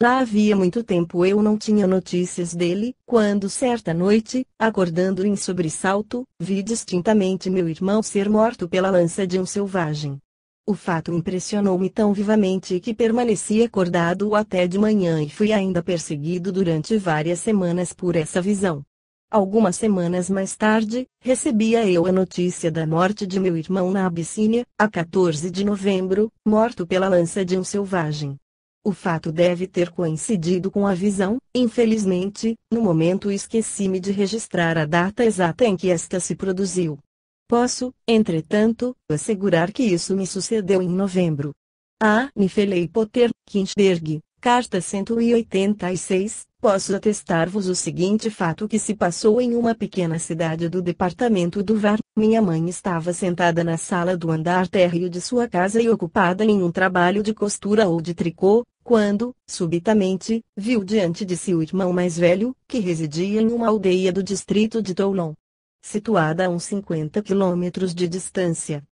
Já havia muito tempo eu não tinha notícias dele, quando certa noite, acordando em sobressalto, vi distintamente meu irmão ser morto pela lança de um selvagem. O fato impressionou-me tão vivamente que permaneci acordado até de manhã e fui ainda perseguido durante várias semanas por essa visão. Algumas semanas mais tarde, recebia eu a notícia da morte de meu irmão na Abissínia, a 14 de novembro, morto pela lança de um selvagem. O fato deve ter coincidido com a visão. Infelizmente, no momento esqueci-me de registrar a data exata em que esta se produziu. Posso, entretanto, assegurar que isso me sucedeu em novembro. A. Nifelei Potter, Kinchberg, carta 186. Posso atestar-vos o seguinte fato que se passou em uma pequena cidade do departamento do Var. Minha mãe estava sentada na sala do andar térreo de sua casa e ocupada em um trabalho de costura ou de tricô, quando, subitamente, viu diante de si o irmão mais velho, que residia em uma aldeia do distrito de Toulon, situada a uns 50 quilômetros de distância.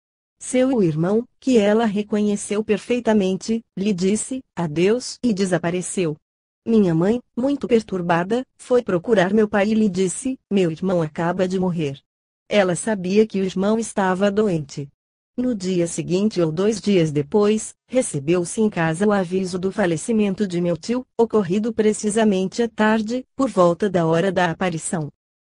Seu irmão, que ela reconheceu perfeitamente, lhe disse adeus e desapareceu. Minha mãe, muito perturbada, foi procurar meu pai e lhe disse: meu irmão acaba de morrer. Ela sabia que o irmão estava doente. No dia seguinte ou 2 dias depois, recebeu-se em casa o aviso do falecimento de meu tio, ocorrido precisamente à tarde, por volta da hora da aparição.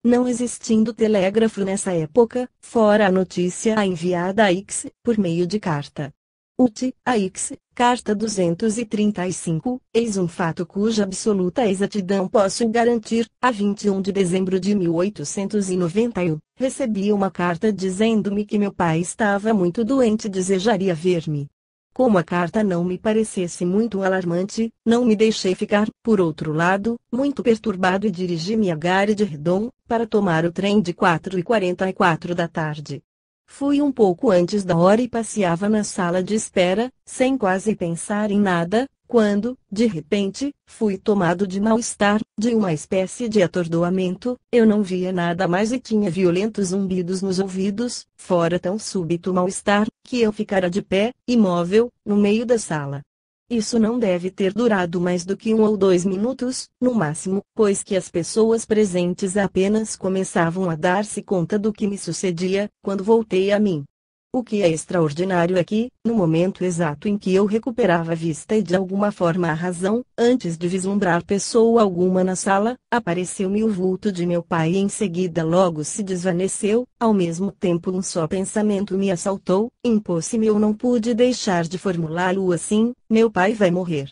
Não existindo telégrafo nessa época, fora a notícia enviada a X, por meio de carta. UT, a X, carta 235, eis um fato cuja absoluta exatidão posso garantir. A 21 de dezembro de 1891, recebi uma carta dizendo-me que meu pai estava muito doente e desejaria ver-me. Como a carta não me parecesse muito alarmante, não me deixei ficar, por outro lado, muito perturbado e dirigi-me a Gare de Redon, para tomar o trem de 4h44 da tarde. Fui um pouco antes da hora e passeava na sala de espera, sem quase pensar em nada, quando, de repente, fui tomado de mal-estar, de uma espécie de atordoamento. Eu não via nada mais e tinha violentos zumbidos nos ouvidos, fora tão súbito mal-estar, que eu ficara de pé, imóvel, no meio da sala. Isso não deve ter durado mais do que 1 ou 2 minutos, no máximo, pois que as pessoas presentes apenas começavam a dar-se conta do que me sucedia, quando voltei a mim. O que é extraordinário é que, no momento exato em que eu recuperava a vista e de alguma forma a razão, antes de vislumbrar pessoa alguma na sala, apareceu-me o vulto de meu pai e em seguida logo se desvaneceu. Ao mesmo tempo um só pensamento me assaltou, impôs-se-me, eu não pude deixar de formulá-lo assim: meu pai vai morrer.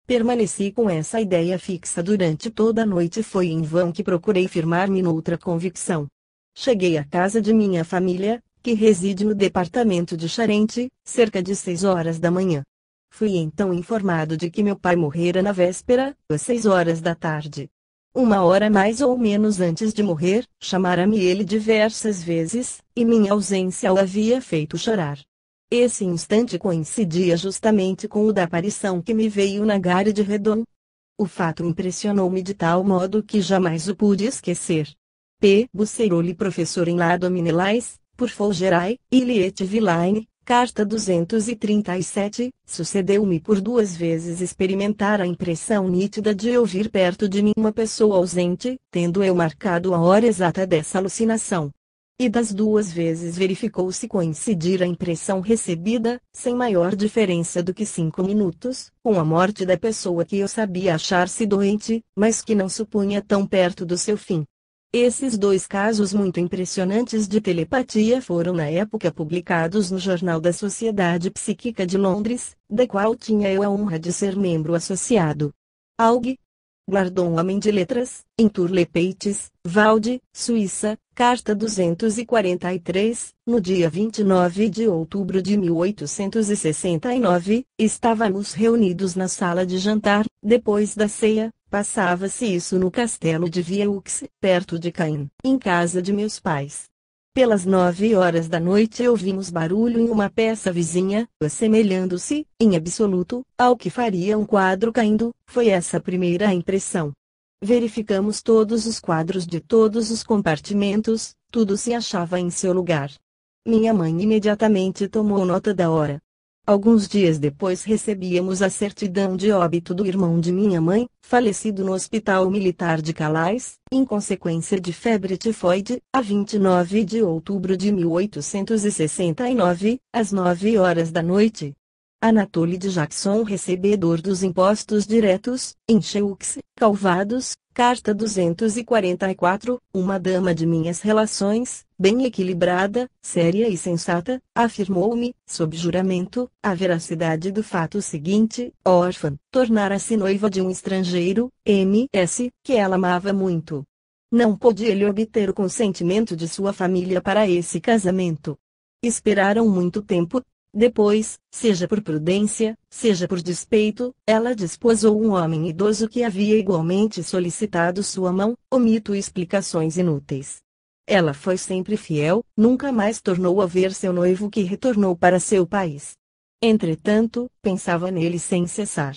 Permaneci com essa ideia fixa durante toda a noite e foi em vão que procurei firmar-me noutra convicção. Cheguei à casa de minha família, que reside no departamento de Charente, cerca de 6 horas da manhã. Fui então informado de que meu pai morrera na véspera, às 6 horas da tarde. 1 hora mais ou menos antes de morrer, chamara-me ele diversas vezes, e minha ausência o havia feito chorar. Esse instante coincidia justamente com o da aparição que me veio na Gare de Redon. O fato impressionou-me de tal modo que jamais o pude esquecer. P. Busseroli, professor em La Dominelais, por Folgerai, Iliette Villaine, carta 237, sucedeu-me por 2 vezes experimentar a impressão nítida de ouvir perto de mim uma pessoa ausente, tendo eu marcado a hora exata dessa alucinação. E das 2 vezes verificou-se coincidir a impressão recebida, sem maior diferença do que 5 minutos, com a morte da pessoa que eu sabia achar-se doente, mas que não supunha tão perto do seu fim. Esses 2 casos muito impressionantes de telepatia foram na época publicados no Jornal da Sociedade Psíquica de Londres, da qual tinha eu a honra de ser membro associado. Alg. Guardon, Homem de Letras, em Tour-le-Pays, Valde, Suíça, carta 243, no dia 29 de outubro de 1869, estávamos reunidos na sala de jantar, depois da ceia. Passava-se isso no castelo de Vieux, perto de Caen, em casa de meus pais. Pelas 9 horas da noite ouvimos barulho em uma peça vizinha, assemelhando-se, em absoluto, ao que faria um quadro caindo. Foi essa a primeira impressão. Verificamos todos os quadros de todos os compartimentos, tudo se achava em seu lugar. Minha mãe imediatamente tomou nota da hora. Alguns dias depois recebíamos a certidão de óbito do irmão de minha mãe, falecido no Hospital Militar de Calais, em consequência de febre tifoide, a 29 de outubro de 1869, às 9 horas da noite. Anatoly de Jackson, recebedor dos impostos diretos, em Cheux, Calvados, carta 244, uma dama de minhas relações, bem equilibrada, séria e sensata, afirmou-me, sob juramento, a veracidade do fato seguinte: órfã, tornara-se noiva de um estrangeiro, M.S., que ela amava muito. Não pôde ele obter o consentimento de sua família para esse casamento. Esperaram muito tempo. Depois, seja por prudência, seja por despeito, ela desposou um homem idoso que havia igualmente solicitado sua mão. Omito explicações inúteis. Ela foi sempre fiel, nunca mais tornou a ver seu noivo, que retornou para seu país. Entretanto, pensava nele sem cessar.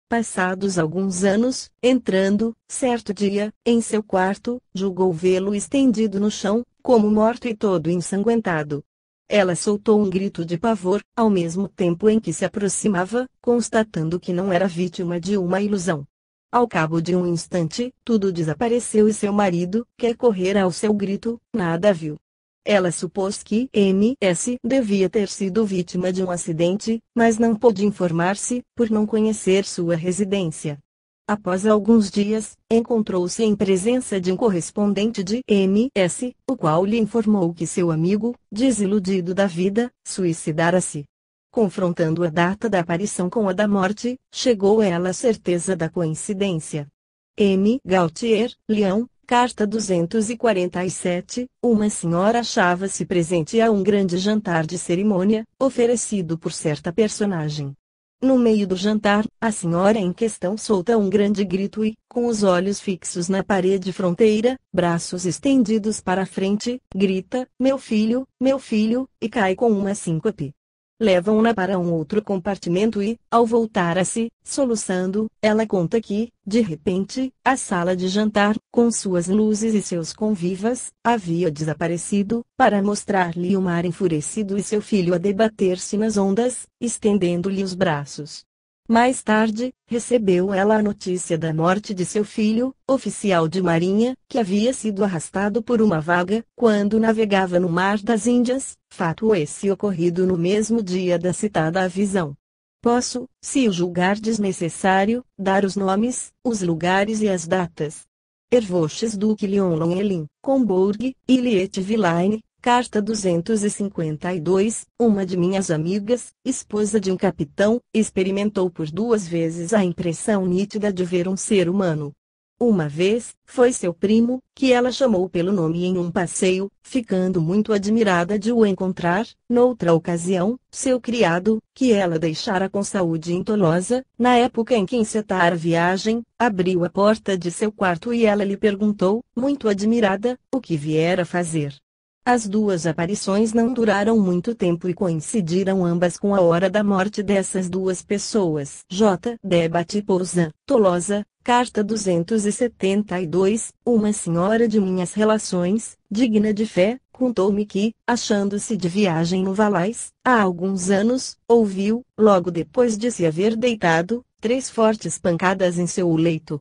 Passados alguns anos, entrando, certo dia, em seu quarto, julgou vê-lo estendido no chão, como morto e todo ensanguentado. Ela soltou um grito de pavor, ao mesmo tempo em que se aproximava, constatando que não era vítima de uma ilusão. Ao cabo de um instante, tudo desapareceu e seu marido, que correra ao seu grito, nada viu. Ela supôs que M.S. devia ter sido vítima de um acidente, mas não pôde informar-se, por não conhecer sua residência. Após alguns dias, encontrou-se em presença de um correspondente de M.S., o qual lhe informou que seu amigo, desiludido da vida, suicidara-se. Confrontando a data da aparição com a da morte, chegou ela à certeza da coincidência. M. Gautier, Lyon, carta 247, uma senhora achava-se presente a um grande jantar de cerimônia, oferecido por certa personagem. No meio do jantar, a senhora em questão solta um grande grito e, com os olhos fixos na parede fronteira, braços estendidos para a frente, grita: meu filho, e cai com uma síncope. Levam-na para um outro compartimento e, ao voltar a si, soluçando, ela conta que, de repente, a sala de jantar, com suas luzes e seus convivas, havia desaparecido, para mostrar-lhe o mar enfurecido e seu filho a debater-se nas ondas, estendendo-lhe os braços. Mais tarde, recebeu ela a notícia da morte de seu filho, oficial de marinha, que havia sido arrastado por uma vaga, quando navegava no Mar das Índias, fato esse ocorrido no mesmo dia da citada visão. Posso, se o julgardes necessário, dar os nomes, os lugares e as datas. Hervoches Duque Lyon Combourg, Iliette Villaine, carta 252, uma de minhas amigas, esposa de um capitão, experimentou por 2 vezes a impressão nítida de ver um ser humano. Uma vez, foi seu primo, que ela chamou pelo nome em um passeio, ficando muito admirada de o encontrar. Noutra ocasião, seu criado, que ela deixara com saúde intolosa, na época em que encetara a viagem, abriu a porta de seu quarto e ela lhe perguntou, muito admirada, o que viera fazer. As 2 aparições não duraram muito tempo e coincidiram ambas com a hora da morte dessas 2 pessoas. J. Debate Pousan, Tolosa, carta 272, uma senhora de minhas relações, digna de fé, contou-me que, achando-se de viagem no Valais, há alguns anos, ouviu, logo depois de se haver deitado, 3 fortes pancadas em seu leito.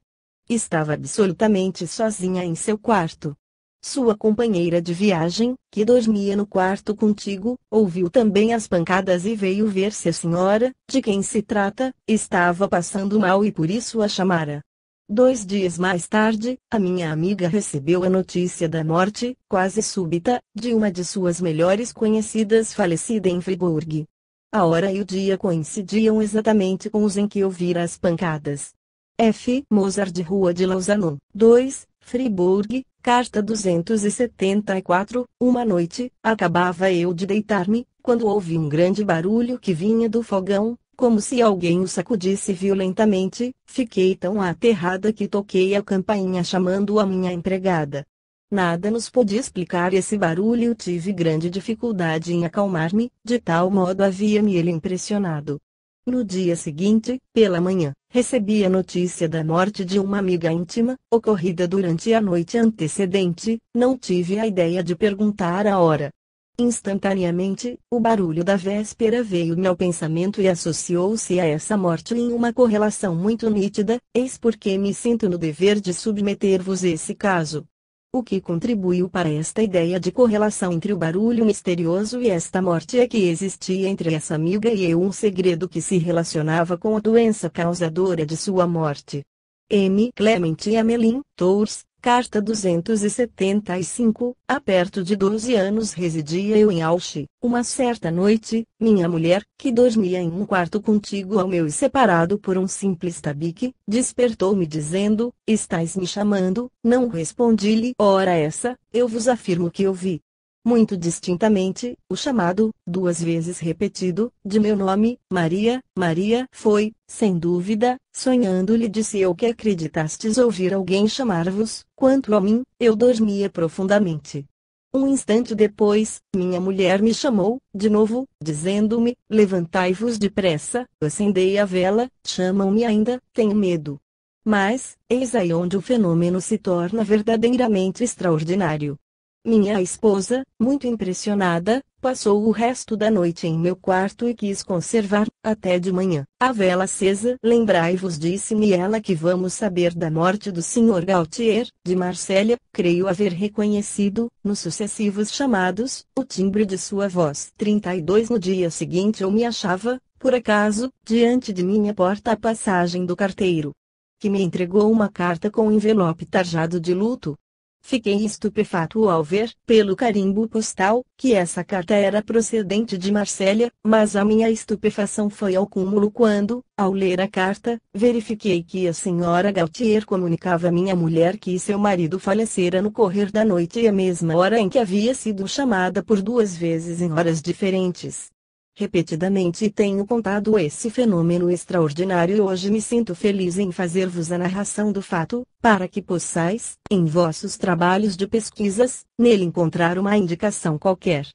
Estava absolutamente sozinha em seu quarto. Sua companheira de viagem, que dormia no quarto contigo, ouviu também as pancadas e veio ver se a senhora, de quem se trata, estava passando mal e por isso a chamara. 2 dias mais tarde, a minha amiga recebeu a notícia da morte, quase súbita, de uma de suas melhores conhecidas falecida em Fribourg. A hora e o dia coincidiam exatamente com os em que ouvira as pancadas. F. Mozart de Rua de Lausanne, 2, Fribourg, carta 274, uma noite, acabava eu de deitar-me, quando ouvi um grande barulho que vinha do fogão, como se alguém o sacudisse violentamente. Fiquei tão aterrada que toquei a campainha chamando a minha empregada. Nada nos podia explicar esse barulho e tive grande dificuldade em acalmar-me, de tal modo havia-me ele impressionado. No dia seguinte, pela manhã, recebi a notícia da morte de uma amiga íntima, ocorrida durante a noite antecedente. Não tive a ideia de perguntar a hora. Instantaneamente, o barulho da véspera veio-me ao pensamento e associou-se a essa morte em uma correlação muito nítida, eis porque me sinto no dever de submeter-vos esse caso. O que contribuiu para esta ideia de correlação entre o barulho misterioso e esta morte é que existia entre essa amiga e eu um segredo que se relacionava com a doença causadora de sua morte. M. Clemente Amelin Tours, carta 275, há perto de 12 anos residia eu em Auchi. Uma certa noite, minha mulher, que dormia em um quarto contíguo ao meu e separado por um simples tabique, despertou-me dizendo: "Estais me chamando?" Não respondi-lhe. Ora essa, eu vos afirmo que ouvi muito distintamente o chamado, 2 vezes repetido, de meu nome, Maria. Maria foi, sem dúvida, sonhando-lhe disse eu que acreditastes ouvir alguém chamar-vos. Quanto a mim, eu dormia profundamente. Um instante depois, minha mulher me chamou, de novo, dizendo-me: "Levantai-vos depressa, acendei a vela, chamam-me ainda, tenho medo." Mas, eis aí onde o fenômeno se torna verdadeiramente extraordinário. Minha esposa, muito impressionada, passou o resto da noite em meu quarto e quis conservar, até de manhã, a vela acesa. "Lembrai-vos", disse-me ela, "que vamos saber da morte do Sr. Gautier, de Marsella." Creio haver reconhecido, nos sucessivos chamados, o timbre de sua voz. 32 No dia seguinte eu me achava, por acaso, diante de minha porta a passagem do carteiro, que me entregou uma carta com envelope tarjado de luto. Fiquei estupefato ao ver, pelo carimbo postal, que essa carta era procedente de Marsella, mas a minha estupefação foi ao cúmulo quando, ao ler a carta, verifiquei que a senhora Gautier comunicava à minha mulher que seu marido falecera no correr da noite e à mesma hora em que havia sido chamada por 2 vezes em horas diferentes. Repetidamente tenho contado esse fenômeno extraordinário e hoje me sinto feliz em fazer-vos a narração do fato, para que possais, em vossos trabalhos de pesquisas, nele encontrar uma indicação qualquer.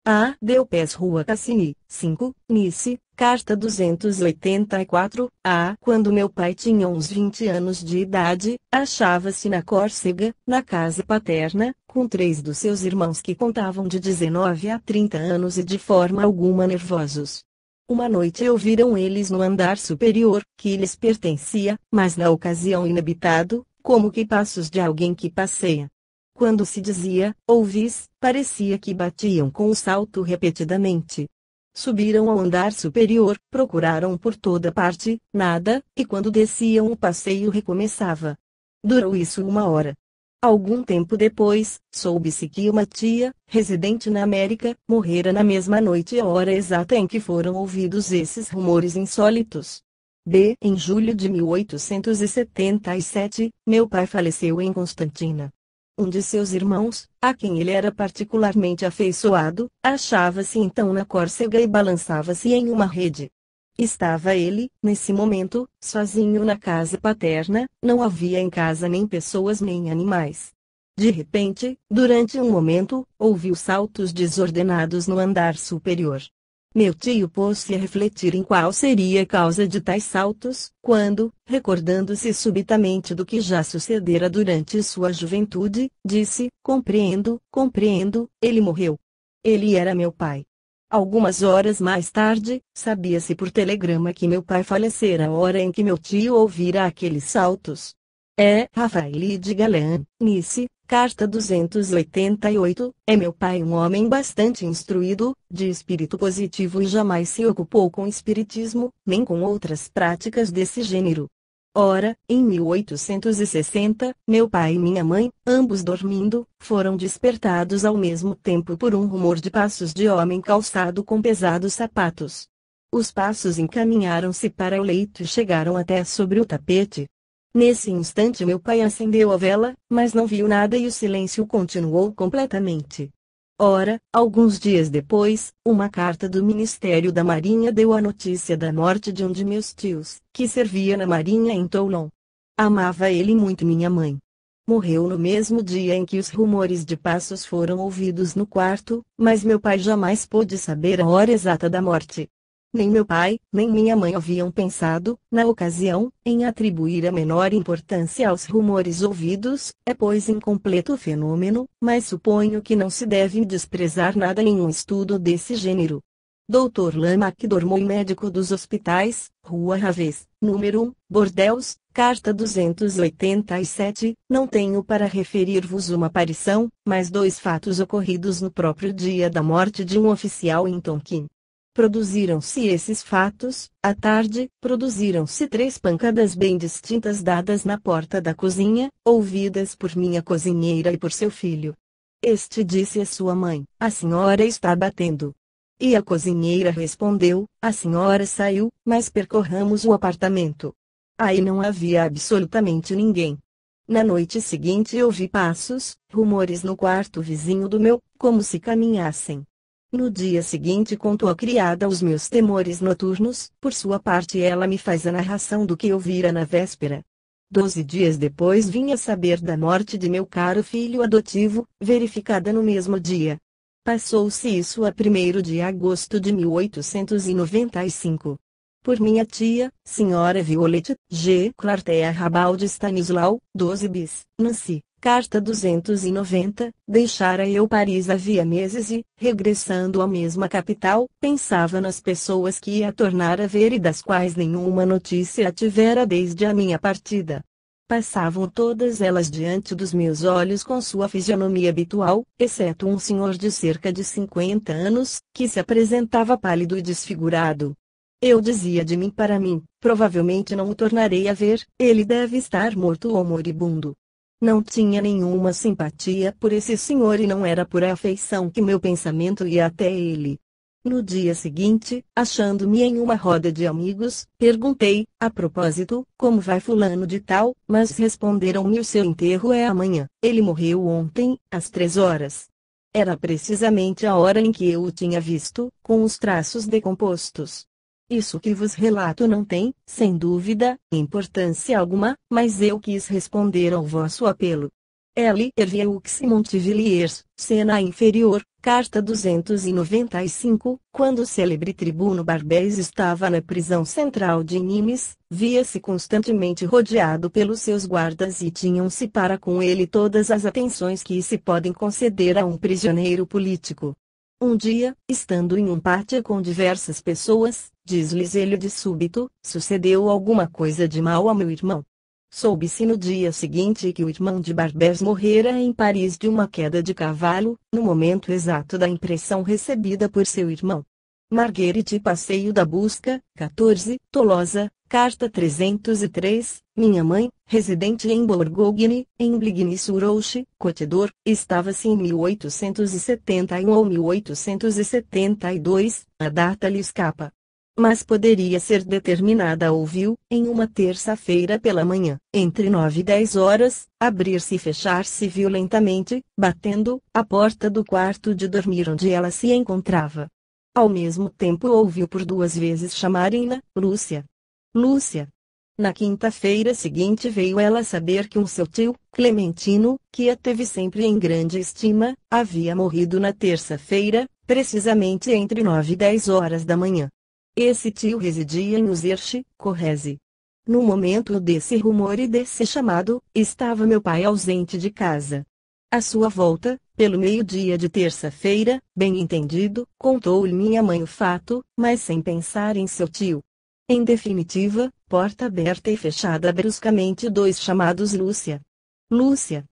A. Delpes Rua Cassini, 5, Nice, carta 284, A. Quando meu pai tinha uns 20 anos de idade, achava-se na Córcega, na casa paterna, com 3 dos seus irmãos que contavam de 19 a 30 anos e de forma alguma nervosos. Uma noite ouviram eles no andar superior, que lhes pertencia, mas na ocasião inabitado, como que passos de alguém que passeia. Quando se dizia, ouvis, parecia que batiam com o salto repetidamente. Subiram ao andar superior, procuraram por toda parte, nada, e quando desciam o passeio recomeçava. Durou isso 1 hora. Algum tempo depois, soube-se que uma tia, residente na América, morrera na mesma noite e hora exata em que foram ouvidos esses rumores insólitos. B. Em julho de 1877, meu pai faleceu em Constantina. Um de seus irmãos, a quem ele era particularmente afeiçoado, achava-se então na Córcega e balançava-se em uma rede. Estava ele, nesse momento, sozinho na casa paterna, não havia em casa nem pessoas nem animais. De repente, durante um momento, ouviu saltos desordenados no andar superior. Meu tio pôs-se a refletir em qual seria a causa de tais saltos, quando, recordando-se subitamente do que já sucedera durante sua juventude, disse: "Compreendo, compreendo, ele morreu. Ele era meu pai." Algumas horas mais tarde, sabia-se por telegrama que meu pai falecera a hora em que meu tio ouvira aqueles saltos. É Rafael de Galeão, Nice, carta 288, é meu pai um homem bastante instruído, de espírito positivo e jamais se ocupou com espiritismo, nem com outras práticas desse gênero. Ora, em 1860, meu pai e minha mãe, ambos dormindo, foram despertados ao mesmo tempo por um rumor de passos de homem calçado com pesados sapatos. Os passos encaminharam-se para o leito e chegaram até sobre o tapete. Nesse instante meu pai acendeu a vela, mas não viu nada e o silêncio continuou completamente. Ora, alguns dias depois, uma carta do Ministério da Marinha deu a notícia da morte de um de meus tios, que servia na Marinha em Toulon. Amava ele muito minha mãe. Morreu no mesmo dia em que os rumores de passos foram ouvidos no quarto, mas meu pai jamais pôde saber a hora exata da morte. Nem meu pai, nem minha mãe haviam pensado, na ocasião, em atribuir a menor importância aos rumores ouvidos, pois incompleto fenômeno, mas suponho que não se deve desprezar nada em um estudo desse gênero. Dr. Lamarck Dormoy, médico dos hospitais, Rua Ravès, número 1, Bordeaux, carta 287. Não tenho para referir-vos uma aparição, mas 2 fatos ocorridos no próprio dia da morte de um oficial em Tonquim. Produziram-se esses fatos, à tarde, produziram-se 3 pancadas bem distintas dadas na porta da cozinha, ouvidas por minha cozinheira e por seu filho. Este disse à sua mãe: "A senhora está batendo." E a cozinheira respondeu: "A senhora saiu, mas percorramos o apartamento." Aí não havia absolutamente ninguém. Na noite seguinte ouvi passos, rumores no quarto vizinho do meu, como se caminhassem. No dia seguinte contou a criada os meus temores noturnos, por sua parte ela me faz a narração do que ouvira na véspera. 12 dias depois vim a saber da morte de meu caro filho adotivo, verificada no mesmo dia. Passou-se isso a 1º de agosto de 1895. Por minha tia, Sra. Violette G. Clartea Rabalde Stanislau, 12 bis, Nancy, carta 290, deixara eu Paris havia meses e, regressando à mesma capital, pensava nas pessoas que ia tornar a ver e das quais nenhuma notícia tivera desde a minha partida. Passavam todas elas diante dos meus olhos com sua fisionomia habitual, exceto um senhor de cerca de 50 anos, que se apresentava pálido e desfigurado. Eu dizia de mim para mim: provavelmente não o tornarei a ver, ele deve estar morto ou moribundo. Não tinha nenhuma simpatia por esse senhor e não era por afeição que meu pensamento ia até ele. No dia seguinte, achando-me em uma roda de amigos, perguntei, a propósito, como vai fulano de tal, mas responderam-me: o seu enterro é amanhã, ele morreu ontem, às 3 horas. Era precisamente a hora em que eu o tinha visto, com os traços decompostos. Isso que vos relato não tem, sem dúvida, importância alguma, mas eu quis responder ao vosso apelo. L. Hervieux Montivilliers, cena inferior, carta 295, quando o célebre tribuno Barbès estava na prisão central de Nimes, via-se constantemente rodeado pelos seus guardas e tinham-se para com ele todas as atenções que se podem conceder a um prisioneiro político. Um dia, estando em um pátio com diversas pessoas, diz-lhes ele de súbito: sucedeu alguma coisa de mal a meu irmão. Soube-se no dia seguinte que o irmão de Barbès morrera em Paris de uma queda de cavalo, no momento exato da impressão recebida por seu irmão. Marguerite Passeio da Busca, 14, Tolosa, carta 303, minha mãe, residente em Bourgogne, em Bligny-sur-Ouche, Côte d'Or, estava-se em 1871 ou 1872, a data lhe escapa. Mas poderia ser determinada. Ouviu, em uma terça-feira pela manhã, entre 9 e 10 horas, abrir-se e fechar-se violentamente, batendo, a porta do quarto de dormir onde ela se encontrava. Ao mesmo tempo ouviu por 2 vezes chamarem-na, Lúcia. Lúcia. Na quinta-feira seguinte veio ela saber que um seu tio, Clementino, que a teve sempre em grande estima, havia morrido na terça-feira, precisamente entre 9 e 10 horas da manhã. Esse tio residia em Uzerche, Corrèze. No momento desse rumor e desse chamado, estava meu pai ausente de casa. À sua volta, pelo meio-dia de terça-feira, bem entendido, contou-lhe minha mãe o fato, mas sem pensar em seu tio. Em definitiva, porta aberta e fechada bruscamente, 2 chamados Lúcia. Lúcia.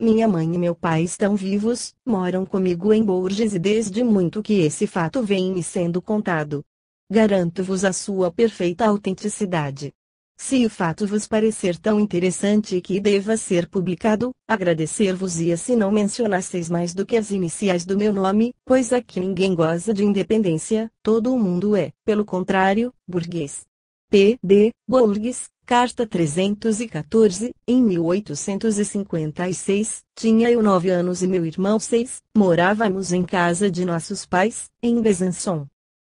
Minha mãe e meu pai estão vivos, moram comigo em Bourges e desde muito que esse fato vem me sendo contado. Garanto-vos a sua perfeita autenticidade. Se o fato vos parecer tão interessante que deva ser publicado, agradecer-vos-ia se não mencionasseis mais do que as iniciais do meu nome, pois aqui ninguém goza de independência, todo o mundo é, pelo contrário, burguês. P. D. Bourges, carta 314, em 1856, tinha eu 9 anos e meu irmão 6, morávamos em casa de nossos pais, em Besançon.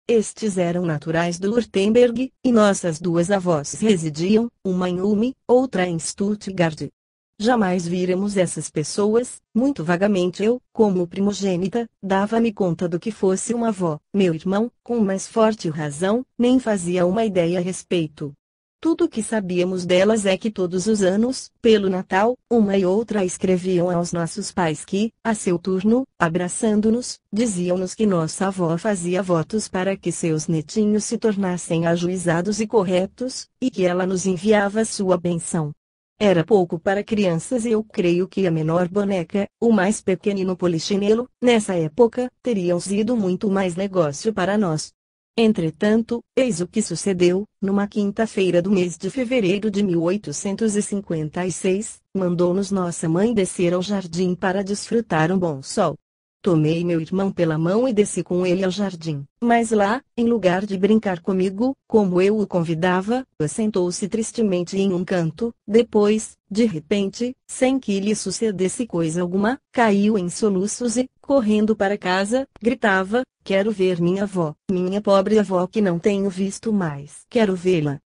Estes eram naturais do Württemberg, e nossas 2 avós residiam, uma em Ulm, outra em Stuttgart. Jamais víramos essas pessoas. Muito vagamente eu, como primogênita, dava-me conta do que fosse uma avó. Meu irmão, com mais forte razão, nem fazia uma ideia a respeito. Tudo o que sabíamos delas é que todos os anos, pelo Natal, uma e outra escreviam aos nossos pais que, a seu turno, abraçando-nos, diziam-nos que nossa avó fazia votos para que seus netinhos se tornassem ajuizados e corretos, e que ela nos enviava sua bênção. Era pouco para crianças e eu creio que a menor boneca, o mais pequenino polichinelo, nessa época, teriam sido muito mais negócio para nós. Entretanto, eis o que sucedeu: numa quinta-feira do mês de fevereiro de 1856, mandou-nos nossa mãe descer ao jardim para desfrutar um bom sol. Tomei meu irmão pela mão e desci com ele ao jardim. Mas lá, em lugar de brincar comigo, como eu o convidava, assentou-se tristemente em um canto. Depois, de repente, sem que lhe sucedesse coisa alguma, caiu em soluços e, correndo para casa, gritava: "Quero ver minha avó, minha pobre avó que não tenho visto mais. Quero vê-la."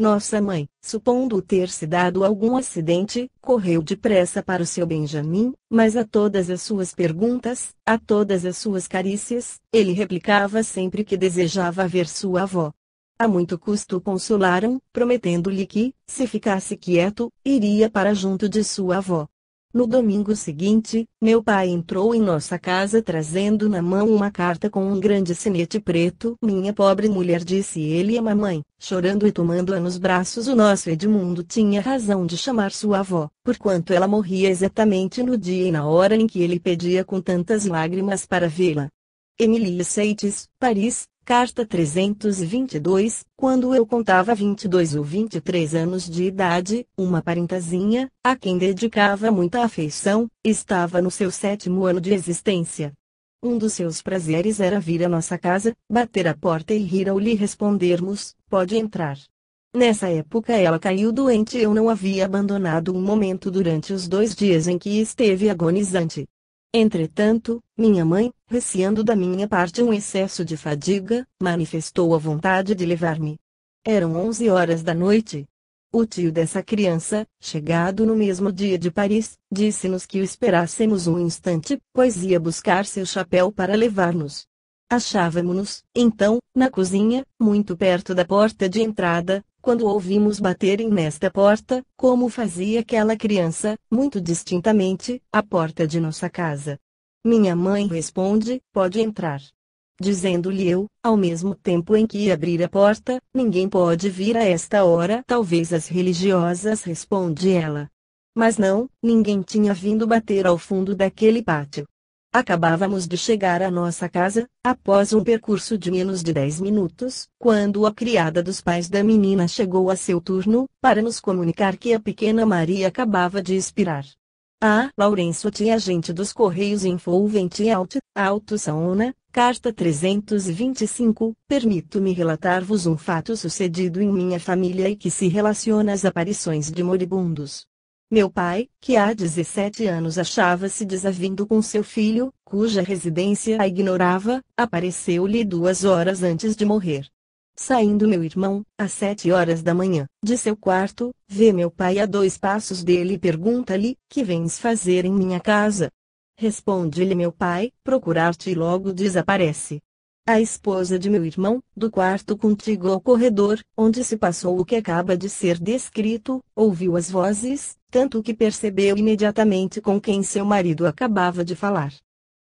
Nossa mãe, supondo ter se dado algum acidente, correu depressa para o seu Benjamin, mas a todas as suas perguntas, a todas as suas carícias, ele replicava sempre que desejava ver sua avó. A muito custo o consolaram, prometendo-lhe que, se ficasse quieto, iria para junto de sua avó. No domingo seguinte, meu pai entrou em nossa casa trazendo na mão uma carta com um grande sinete preto. "Minha pobre mulher", disse ele à mamãe, chorando e tomando-a nos braços, "o nosso Edmundo tinha razão de chamar sua avó, porquanto ela morria exatamente no dia e na hora em que ele pedia com tantas lágrimas para vê-la." Emilie Seites, Paris, carta 322, quando eu contava 22 ou 23 anos de idade, uma parentazinha, a quem dedicava muita afeição, estava no seu 7º ano de existência. Um dos seus prazeres era vir à nossa casa, bater à porta e rir ao lhe respondermos: "Pode entrar." Nessa época ela caiu doente e eu não havia abandonado um momento durante os 2 dias em que esteve agonizante. Entretanto, minha mãe, receando da minha parte um excesso de fadiga, manifestou a vontade de levar-me. Eram 11 horas da noite. O tio dessa criança, chegado no mesmo dia de Paris, disse-nos que o esperássemos um instante, pois ia buscar seu chapéu para levar-nos. Achávamo-nos, então, na cozinha, muito perto da porta de entrada, quando ouvimos baterem nesta porta, como fazia aquela criança, muito distintamente, à porta de nossa casa. Minha mãe responde: "Pode entrar." Dizendo-lhe eu, ao mesmo tempo em que ia abrir a porta: "Ninguém pode vir a esta hora." "Talvez as religiosas", responde ela. Mas não, ninguém tinha vindo bater ao fundo daquele pátio. Acabávamos de chegar à nossa casa, após um percurso de menos de 10 minutos, quando a criada dos pais da menina chegou a seu turno, para nos comunicar que a pequena Maria acabava de expirar. A Lourenço, agente dos Correios Envolvente Alto Saona, carta 325, permito-me relatar-vos um fato sucedido em minha família e que se relaciona às aparições de moribundos. Meu pai, que há 17 anos achava-se desavindo com seu filho, cuja residência a ignorava, apareceu-lhe 2 horas antes de morrer. Saindo meu irmão, às 7 horas da manhã, de seu quarto, vê meu pai a 2 passos dele e pergunta-lhe: "Que vens fazer em minha casa?" Responde-lhe meu pai: "Procurar-te", e logo desaparece. A esposa de meu irmão, do quarto contíguo ao corredor, onde se passou o que acaba de ser descrito, ouviu as vozes, tanto que percebeu imediatamente com quem seu marido acabava de falar.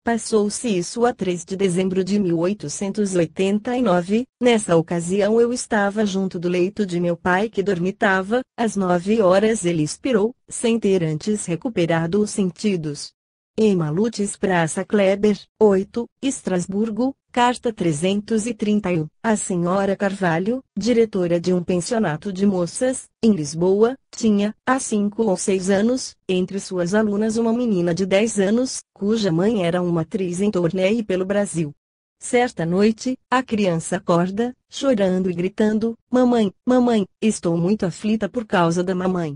Passou-se isso a 3 de dezembro de 1889, nessa ocasião eu estava junto do leito de meu pai que dormitava, às 9 horas ele expirou, sem ter antes recuperado os sentidos. Emma Lutz, Praça Kleber, 8, Estrasburgo, carta 331. A senhora Carvalho, diretora de um pensionato de moças, em Lisboa, tinha, há 5 ou 6 anos, entre suas alunas uma menina de 10 anos, cuja mãe era uma atriz em turnê pelo Brasil. Certa noite, a criança acorda, chorando e gritando: "Mamãe, mamãe, estou muito aflita por causa da mamãe."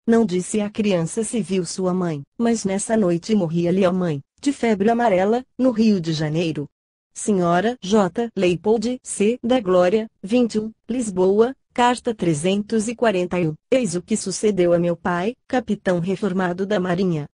Não disse à criança se viu sua mãe, mas nessa noite morria-lhe a mãe, de febre amarela, no Rio de Janeiro. Senhora J. Leipold C. da Glória, 21, Lisboa, Carta 341. Eis o que sucedeu a meu pai, capitão reformado da Marinha.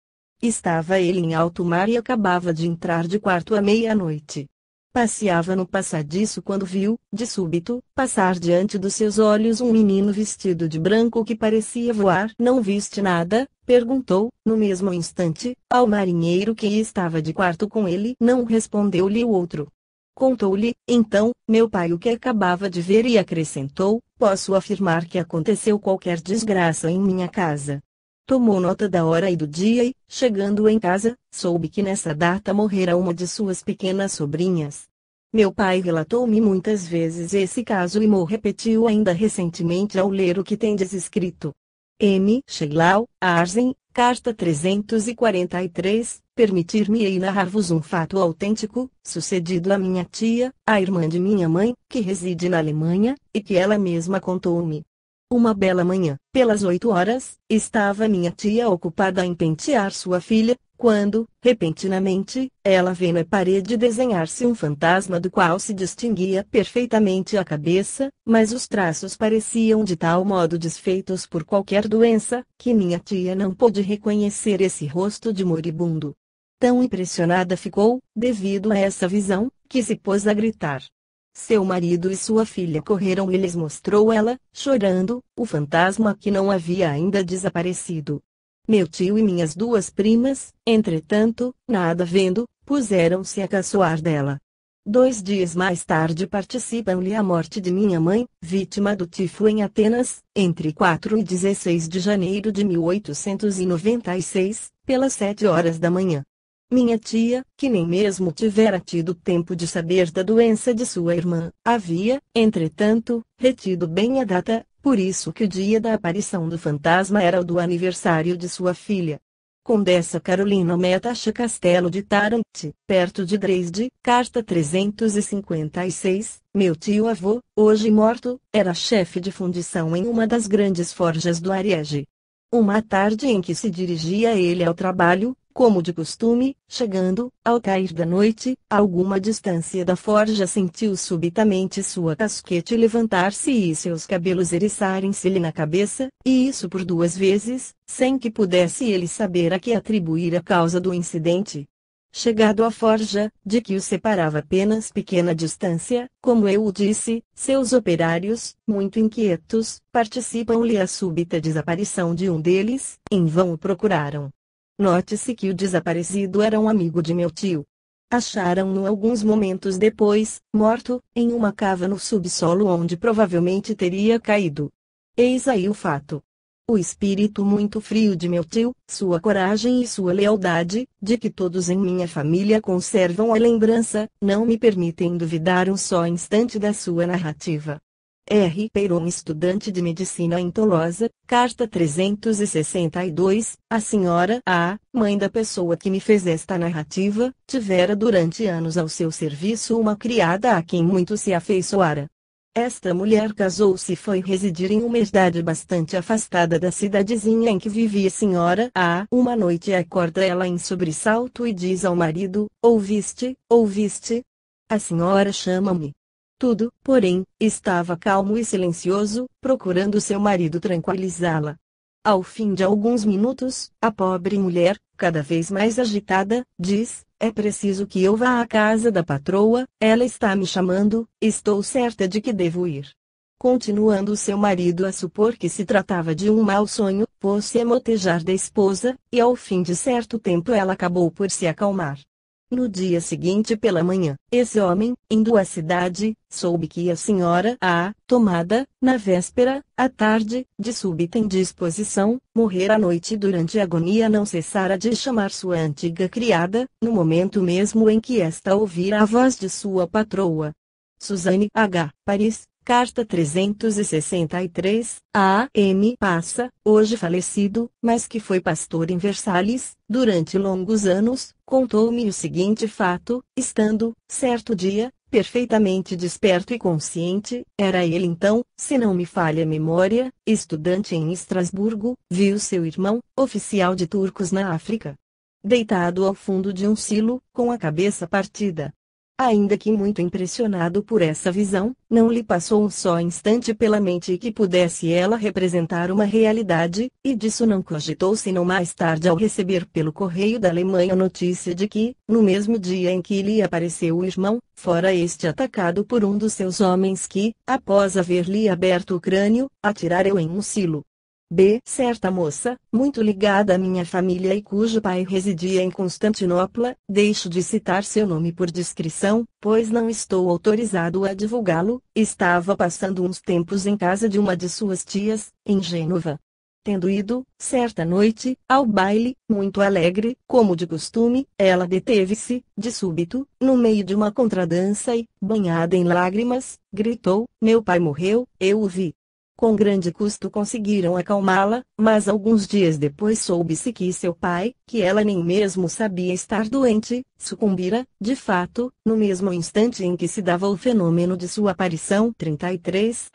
Estava ele em alto mar e acabava de entrar de quarto à meia-noite. Passeava no passadiço quando viu, de súbito, passar diante dos seus olhos um menino vestido de branco que parecia voar. Não viste nada? Perguntou, no mesmo instante, ao marinheiro que estava de quarto com ele. Não, respondeu-lhe o outro. Contou-lhe, então, meu pai o que acabava de ver e acrescentou, posso afirmar que aconteceu qualquer desgraça em minha casa. Tomou nota da hora e do dia e, chegando em casa, soube que nessa data morrera uma de suas pequenas sobrinhas. Meu pai relatou-me muitas vezes esse caso e mo repetiu ainda recentemente ao ler o que tendes escrito. M. Sheilau, Arzen, Carta 343, permitir-me-ei narrar-vos um fato autêntico, sucedido à minha tia, a irmã de minha mãe, que reside na Alemanha, e que ela mesma contou-me. Uma bela manhã, pelas 8 horas, estava minha tia ocupada em pentear sua filha, quando, repentinamente, ela vê na parede desenhar-se um fantasma do qual se distinguia perfeitamente a cabeça, mas os traços pareciam de tal modo desfeitos por qualquer doença, que minha tia não pôde reconhecer esse rosto de moribundo. Tão impressionada ficou, devido a essa visão, que se pôs a gritar. Seu marido e sua filha correram e lhes mostrou ela, chorando, o fantasma que não havia ainda desaparecido. Meu tio e minhas 2 primas, entretanto, nada vendo, puseram-se a caçoar dela. 2 dias mais tarde participam-lhe a morte de minha mãe, vítima do tifo em Atenas, entre 4 e 16 de janeiro de 1896, pelas 7 horas da manhã. Minha tia, que nem mesmo tivera tido tempo de saber da doença de sua irmã, havia, entretanto, retido bem a data, por isso que o dia da aparição do fantasma era o do aniversário de sua filha. Condessa Carolina Metacha Castelo de Taranto, perto de Dresde, carta 356, meu tio-avô, hoje morto, era chefe de fundição em uma das grandes forjas do Ariege. Uma tarde em que se dirigia ele ao trabalho, como de costume, chegando, ao cair da noite, a alguma distância da forja sentiu subitamente sua casquete levantar-se e seus cabelos eriçarem-se-lhe na cabeça, e isso por 2 vezes, sem que pudesse ele saber a que atribuir a causa do incidente. Chegado à forja, de que o separava apenas pequena distância, como eu o disse, seus operários, muito inquietos, participam-lhe a súbita desaparição de um deles, em vão o procuraram. Note-se que o desaparecido era um amigo de meu tio. Acharam-no alguns momentos depois, morto, em uma cava no subsolo onde provavelmente teria caído. Eis aí o fato. O espírito muito frio de meu tio, sua coragem e sua lealdade, de que todos em minha família conservam a lembrança, não me permitem duvidar um só instante da sua narrativa. R. Peyron, estudante de medicina em Tolosa, carta 362, a senhora A., mãe da pessoa que me fez esta narrativa, tivera durante anos ao seu serviço uma criada a quem muito se afeiçoara. Esta mulher casou-se e foi residir em uma idade bastante afastada da cidadezinha em que vivia a senhora A. Uma noite acorda ela em sobressalto e diz ao marido, ouviste, ouviste? A senhora chama-me. Tudo, porém, estava calmo e silencioso, procurando seu marido tranquilizá-la. Ao fim de alguns minutos, a pobre mulher, cada vez mais agitada, diz, é preciso que eu vá à casa da patroa, ela está me chamando, estou certa de que devo ir. Continuando seu marido a supor que se tratava de um mau sonho, pôs-se a motejar da esposa, e ao fim de certo tempo ela acabou por se acalmar. No dia seguinte pela manhã, esse homem, indo à cidade, soube que a senhora A., tomada, na véspera, à tarde, de súbita indisposição, morrera à noite e durante a agonia não cessara de chamar sua antiga criada, no momento mesmo em que esta ouvira a voz de sua patroa. Suzanne H., Paris, carta 363, a M. Passa, hoje falecido, mas que foi pastor em Versalhes, durante longos anos, contou-me o seguinte fato, estando, certo dia, perfeitamente desperto e consciente, era ele então, se não me falha a memória, estudante em Estrasburgo, viu seu irmão, oficial de turcos na África, deitado ao fundo de um silo, com a cabeça partida. Ainda que muito impressionado por essa visão, não lhe passou um só instante pela mente que pudesse ela representar uma realidade, e disso não cogitou senão mais tarde ao receber pelo correio da Alemanha a notícia de que, no mesmo dia em que lhe apareceu o irmão, fora este atacado por um dos seus homens que, após haver-lhe aberto o crânio, atirara-o em um silo. Certa moça, muito ligada à minha família e cujo pai residia em Constantinopla, deixo de citar seu nome por discrição, pois não estou autorizado a divulgá-lo, estava passando uns tempos em casa de uma de suas tias, em Gênova. Tendo ido, certa noite, ao baile, muito alegre, como de costume, ela deteve-se, de súbito, no meio de uma contradança e, banhada em lágrimas, gritou: "Meu pai morreu, eu o vi." Com grande custo conseguiram acalmá-la, mas alguns dias depois soube-se que seu pai, que ela nem mesmo sabia estar doente, sucumbira, de fato, no mesmo instante em que se dava o fenômeno de sua aparição. 33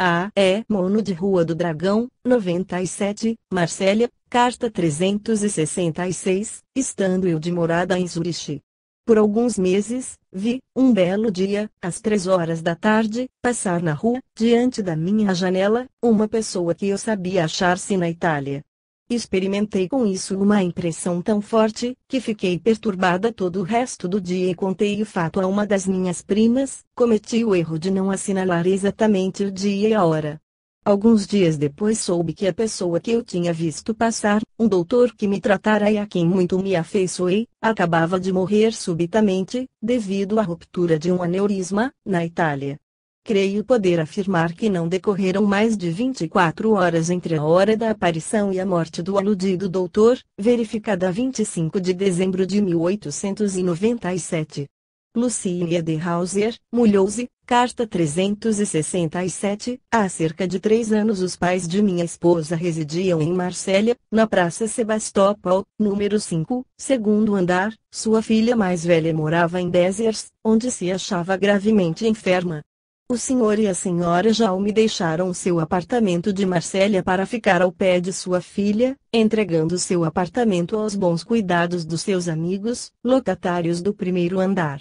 Mono de Rua do Dragão, 97, Marsella, carta 366, estando eu de morada em Zuriche. Por alguns meses, vi, um belo dia, às 3 horas da tarde, passar na rua, diante da minha janela, uma pessoa que eu sabia achar-se na Itália. Experimentei com isso uma impressão tão forte, que fiquei perturbada todo o resto do dia e contei o fato a uma das minhas primas. Cometi o erro de não assinalar exatamente o dia e a hora. Alguns dias depois soube que a pessoa que eu tinha visto passar, um doutor que me tratara e a quem muito me afeiçoei, acabava de morrer subitamente, devido à ruptura de um aneurisma, na Itália. Creio poder afirmar que não decorreram mais de 24 horas entre a hora da aparição e a morte do aludido doutor, verificada a 25 de dezembro de 1897. Lucia de Hauser, Mulhouse, carta 367. Há cerca de 3 anos os pais de minha esposa residiam em Marsella, na Praça Sebastopol, número 5, segundo andar. Sua filha mais velha morava em Béziers, onde se achava gravemente enferma. O senhor e a senhora Jaume deixaram seu apartamento de Marsella para ficar ao pé de sua filha, entregando seu apartamento aos bons cuidados dos seus amigos, locatários do primeiro andar.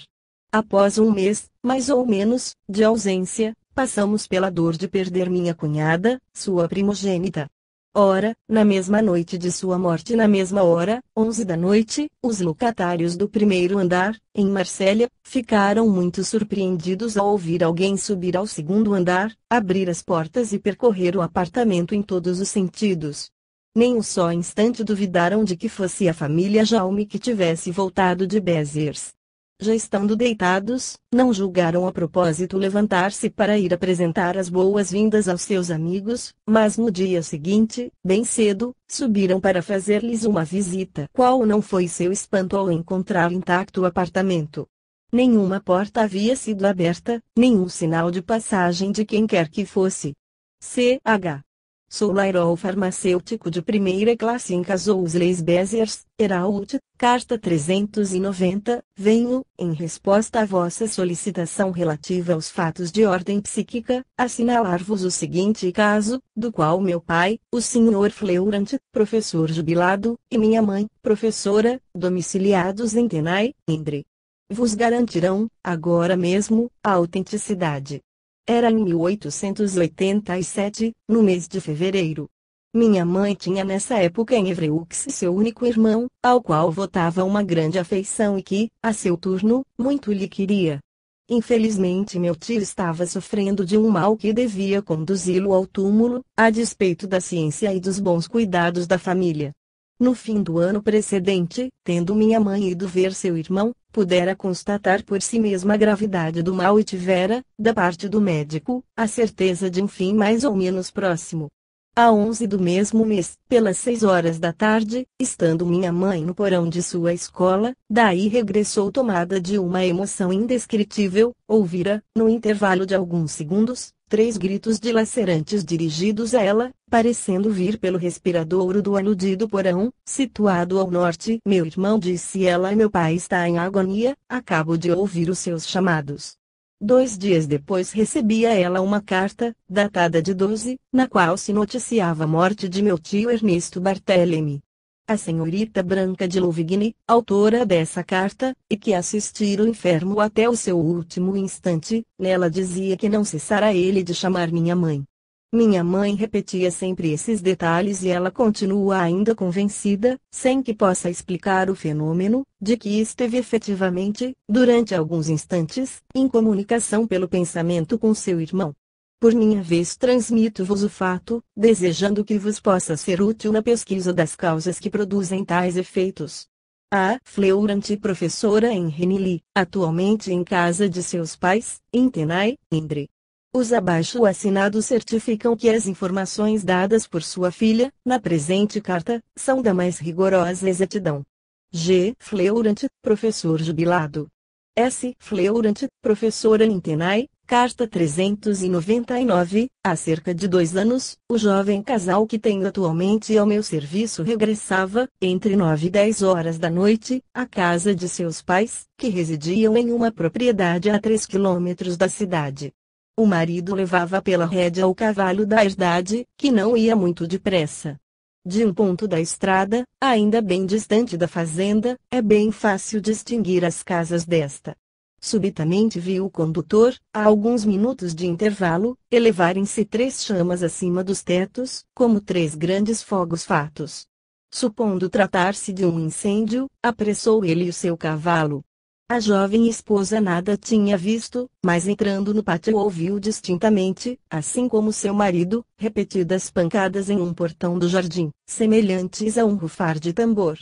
Após um mês, mais ou menos, de ausência, passamos pela dor de perder minha cunhada, sua primogênita. Ora, na mesma noite de sua morte, na mesma hora, 11 da noite, os locatários do primeiro andar, em Marsella, ficaram muito surpreendidos ao ouvir alguém subir ao segundo andar, abrir as portas e percorrer o apartamento em todos os sentidos. Nem um só instante duvidaram de que fosse a família Jaume que tivesse voltado de Béziers. Já estando deitados, não julgaram a propósito levantar-se para ir apresentar as boas-vindas aos seus amigos, mas no dia seguinte, bem cedo, subiram para fazer-lhes uma visita. Qual não foi seu espanto ao encontrar intacto o apartamento? Nenhuma porta havia sido aberta, nenhum sinal de passagem de quem quer que fosse. Ch. Soulairol farmacêutico de primeira classe em Casoules Béziers, Herald, carta 390, venho, em resposta à vossa solicitação relativa aos fatos de ordem psíquica, assinalar-vos o seguinte caso, do qual meu pai, o Sr. Fleurant, professor jubilado, e minha mãe, professora, domiciliados em Tenai, Indre, vos garantirão, agora mesmo, a autenticidade. Era em 1887, no mês de fevereiro. Minha mãe tinha nessa época em Évreux seu único irmão, ao qual votava uma grande afeição e que, a seu turno, muito lhe queria. Infelizmente meu tio estava sofrendo de um mal que devia conduzi-lo ao túmulo, a despeito da ciência e dos bons cuidados da família. No fim do ano precedente, tendo minha mãe ido ver seu irmão, pudera constatar por si mesma a gravidade do mal e tivera, da parte do médico, a certeza de um fim mais ou menos próximo. A 11 do mesmo mês, pelas 6 horas da tarde, estando minha mãe no porão de sua escola, daí regressou tomada de uma emoção indescritível, ouvira, no intervalo de alguns segundos, 3 gritos dilacerantes dirigidos a ela, parecendo vir pelo respiradouro do aludido porão, situado ao norte. Meu irmão, disse ela, meu pai está em agonia, acabo de ouvir os seus chamados. 2 dias depois recebia ela uma carta, datada de 12, na qual se noticiava a morte de meu tio Ernesto Barthelemy. A senhorita Branca de Louvigny, autora dessa carta, e que assistira o enfermo até o seu último instante, nela dizia que não cessara ele de chamar minha mãe. Minha mãe repetia sempre esses detalhes e ela continua ainda convencida, sem que possa explicar o fenômeno, de que esteve efetivamente, durante alguns instantes, em comunicação pelo pensamento com seu irmão. Por minha vez transmito-vos o fato, desejando que vos possa ser útil na pesquisa das causas que produzem tais efeitos. A Fleurante, professora em Renily, atualmente em casa de seus pais, em Tenay, Indre. Os abaixo assinados certificam que as informações dadas por sua filha, na presente carta, são da mais rigorosa exatidão. G. Fleurante, professor jubilado. S. Fleurante, professora em Tenay. Carta 399, há cerca de 2 anos, o jovem casal que tenho atualmente ao meu serviço regressava, entre 9 e 10 horas da noite, à casa de seus pais, que residiam em uma propriedade a 3 quilômetros da cidade. O marido levava pela rédea o cavalo da herdade, que não ia muito depressa. De um ponto da estrada, ainda bem distante da fazenda, é bem fácil distinguir as casas desta. Subitamente viu o condutor, a alguns minutos de intervalo, elevarem-se 3 chamas acima dos tetos, como 3 grandes fogos fatos. Supondo tratar-se de um incêndio, apressou ele o seu cavalo. A jovem esposa nada tinha visto, mas entrando no pátio ouviu distintamente, assim como seu marido, repetidas pancadas em um portão do jardim, semelhantes a um rufar de tambor.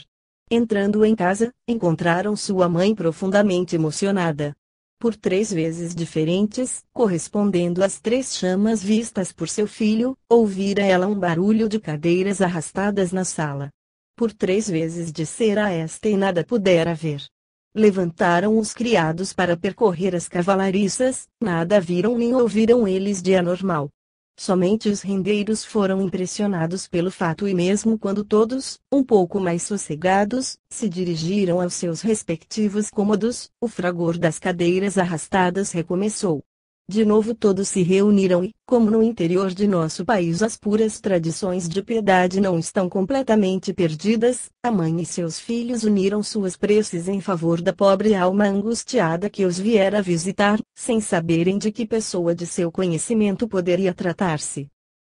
Entrando em casa, encontraram sua mãe profundamente emocionada. Por 3 vezes diferentes, correspondendo às 3 chamas vistas por seu filho, ouvira ela um barulho de cadeiras arrastadas na sala. Por 3 vezes dissera esta e nada pudera ver. Levantaram os criados para percorrer as cavalariças, nada viram nem ouviram eles de anormal. Somente os rendeiros foram impressionados pelo fato e mesmo quando todos, um pouco mais sossegados, se dirigiram aos seus respectivos cômodos, o fragor das cadeiras arrastadas recomeçou. De novo todos se reuniram e, como no interior de nosso país as puras tradições de piedade não estão completamente perdidas, a mãe e seus filhos uniram suas preces em favor da pobre alma angustiada que os viera visitar, sem saberem de que pessoa de seu conhecimento poderia tratar-se.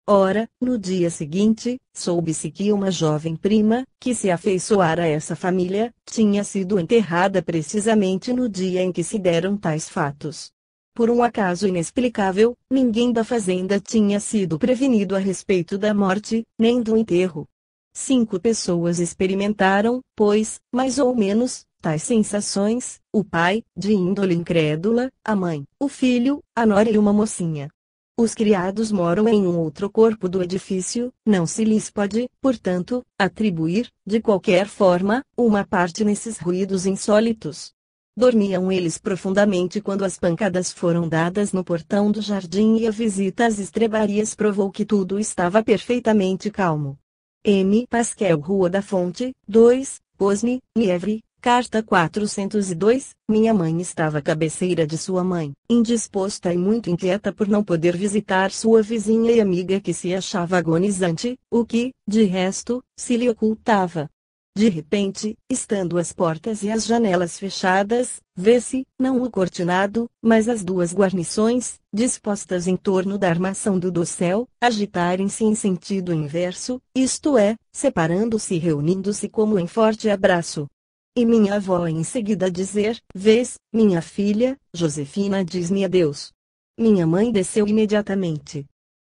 Ora, no dia seguinte, soube-se que uma jovem prima, que se afeiçoara a essa família, tinha sido enterrada precisamente no dia em que se deram tais fatos. Por um acaso inexplicável, ninguém da fazenda tinha sido prevenido a respeito da morte, nem do enterro. 5 pessoas experimentaram, pois, mais ou menos, tais sensações: o pai, de índole incrédula, a mãe, o filho, a nora e uma mocinha. Os criados moram em um outro corpo do edifício, não se lhes pode, portanto, atribuir, de qualquer forma, uma parte nesses ruídos insólitos. Dormiam eles profundamente quando as pancadas foram dadas no portão do jardim e a visita às estrebarias provou que tudo estava perfeitamente calmo. M. Pasquel, Rua da Fonte, 2, Cosme, Nievre, carta 402, minha mãe estava à cabeceira de sua mãe, indisposta e muito inquieta por não poder visitar sua vizinha e amiga que se achava agonizante, o que, de resto, se lhe ocultava. De repente, estando as portas e as janelas fechadas, vê-se, não o cortinado, mas as 2 guarnições, dispostas em torno da armação do dossel, agitarem-se em sentido inverso, isto é, separando-se e reunindo-se como em forte abraço. E minha avó em seguida dizer: vês, minha filha, Josefina diz-me adeus. Minha mãe desceu imediatamente.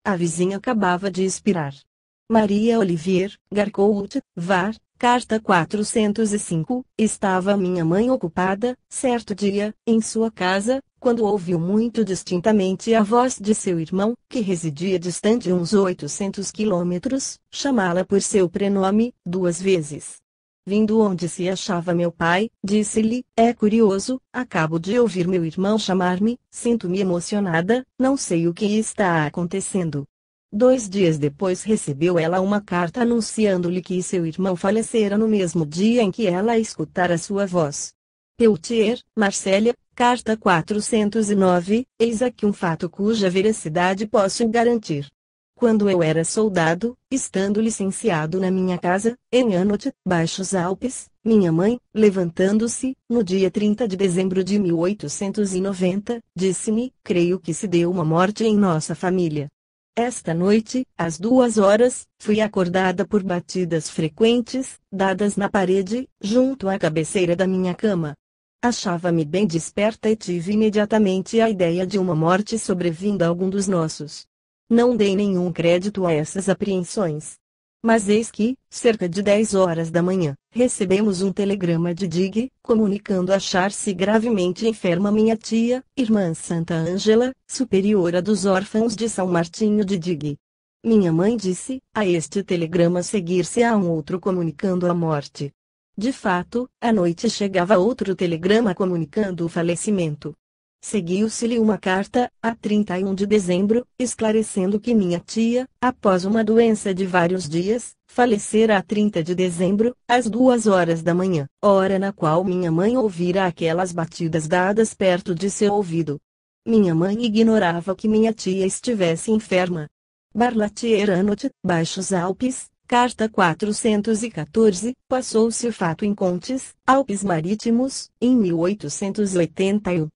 A vizinha acabava de expirar. Maria Olivier, Garcourt, Var. Carta 405, estava minha mãe ocupada, certo dia, em sua casa, quando ouviu muito distintamente a voz de seu irmão, que residia distante uns 800 quilômetros, chamá-la por seu prenome, 2 vezes. Vindo onde se achava meu pai, disse-lhe: é curioso, acabo de ouvir meu irmão chamar-me, sinto-me emocionada, não sei o que está acontecendo. 2 dias depois recebeu ela uma carta anunciando-lhe que seu irmão falecera no mesmo dia em que ela escutara sua voz. Peltier, Marcélia, carta 409, eis aqui um fato cuja veracidade posso garantir. Quando eu era soldado, estando licenciado na minha casa, em Anot, Baixos Alpes, minha mãe, levantando-se, no dia 30 de dezembro de 1890, disse-me: creio que se deu uma morte em nossa família. Esta noite, às 2 horas, fui acordada por batidas frequentes, dadas na parede, junto à cabeceira da minha cama. Achava-me bem desperta e tive imediatamente a ideia de uma morte sobrevindo a algum dos nossos. Não dei nenhum crédito a essas apreensões. Mas eis que, cerca de 10 horas da manhã, recebemos um telegrama de Dig, comunicando achar-se gravemente enferma minha tia, irmã Santa Ângela, superiora dos órfãos de São Martinho de Dig. Minha mãe disse, a este telegrama seguir-se a um outro comunicando a morte. De fato, à noite chegava outro telegrama comunicando o falecimento. Seguiu-se-lhe uma carta, a 31 de dezembro, esclarecendo que minha tia, após uma doença de vários dias, falecera a 30 de dezembro, às 2 horas da manhã, hora na qual minha mãe ouvira aquelas batidas dadas perto de seu ouvido. Minha mãe ignorava que minha tia estivesse enferma. Barlatier Anot, Baixos Alpes, carta 414, passou-se o fato em Contes, Alpes Marítimos, em 1881.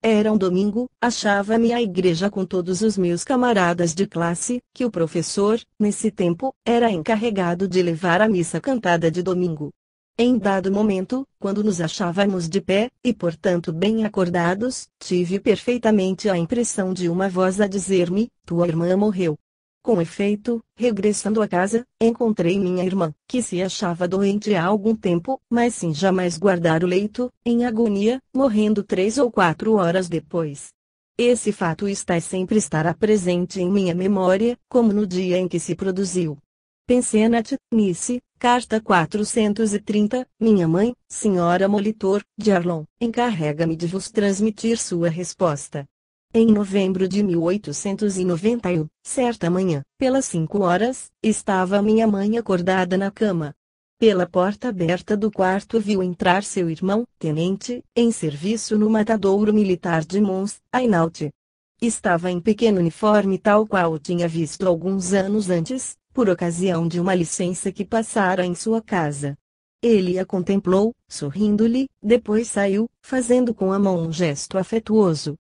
Era um domingo, achava-me à igreja com todos os meus camaradas de classe, que o professor, nesse tempo, era encarregado de levar a missa cantada de domingo. Em dado momento, quando nos achávamos de pé, e portanto bem acordados, tive perfeitamente a impressão de uma voz a dizer-me: tua irmã morreu. Com efeito, regressando a casa, encontrei minha irmã, que se achava doente há algum tempo, mas sem jamais guardar o leito, em agonia, morrendo 3 ou 4 horas depois. Esse fato estará presente em minha memória, como no dia em que se produziu. Pensenat, Nice, carta 430, minha mãe, senhora Molitor, de Arlon, encarrega-me de vos transmitir sua resposta. Em novembro de 1891, certa manhã, pelas 5 horas, estava minha mãe acordada na cama. Pela porta aberta do quarto viu entrar seu irmão, tenente, em serviço no matadouro militar de Mons, Hainaut. Estava em pequeno uniforme tal qual o tinha visto alguns anos antes, por ocasião de uma licença que passara em sua casa. Ele a contemplou, sorrindo-lhe, depois saiu, fazendo com a mão um gesto afetuoso.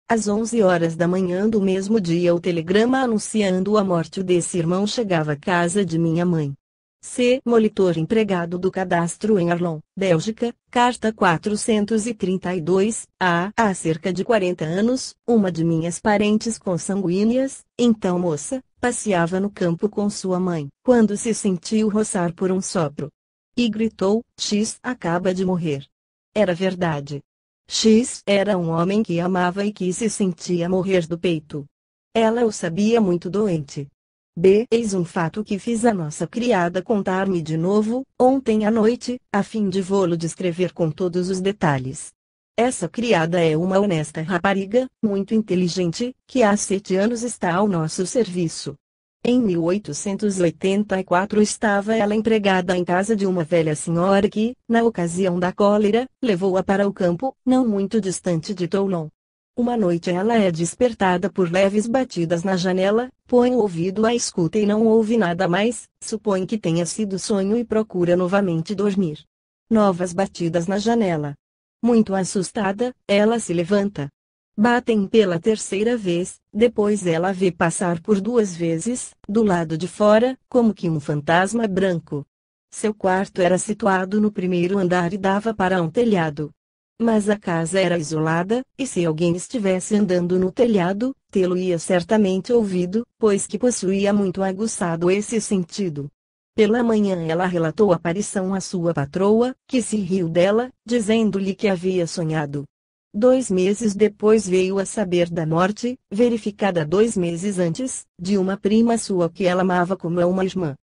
Às 11 horas da manhã do mesmo dia o telegrama anunciando a morte desse irmão chegava à casa de minha mãe. C. Molitor, empregado do cadastro em Arlon, Bélgica, carta 432, há cerca de 40 anos, uma de minhas parentes consanguíneas, então moça, passeava no campo com sua mãe, quando se sentiu roçar por um sopro. E gritou: X acaba de morrer. Era verdade. X era um homem que amava e que se sentia morrer do peito. Ela o sabia muito doente. B. Eis um fato que fiz a nossa criada contar-me de novo, ontem à noite, a fim de vô-lo descrever com todos os detalhes. Essa criada é uma honesta rapariga, muito inteligente, que há 7 anos está ao nosso serviço. Em 1884 estava ela empregada em casa de uma velha senhora que, na ocasião da cólera, levou-a para o campo, não muito distante de Toulon. Uma noite ela é despertada por leves batidas na janela, põe o ouvido à escuta e não ouve nada mais, supõe que tenha sido sonho e procura novamente dormir. Novas batidas na janela. Muito assustada, ela se levanta. Batem pela terceira vez, depois ela vê passar por 2 vezes, do lado de fora, como que um fantasma branco. Seu quarto era situado no primeiro andar e dava para um telhado. Mas a casa era isolada, e se alguém estivesse andando no telhado, tê-lo-ia certamente ouvido, pois que possuía muito aguçado esse sentido. Pela manhã ela relatou a aparição à sua patroa, que se riu dela, dizendo-lhe que havia sonhado. 2 meses depois veio a saber da morte, verificada 2 meses antes, de uma prima sua que ela amava como a uma irmã.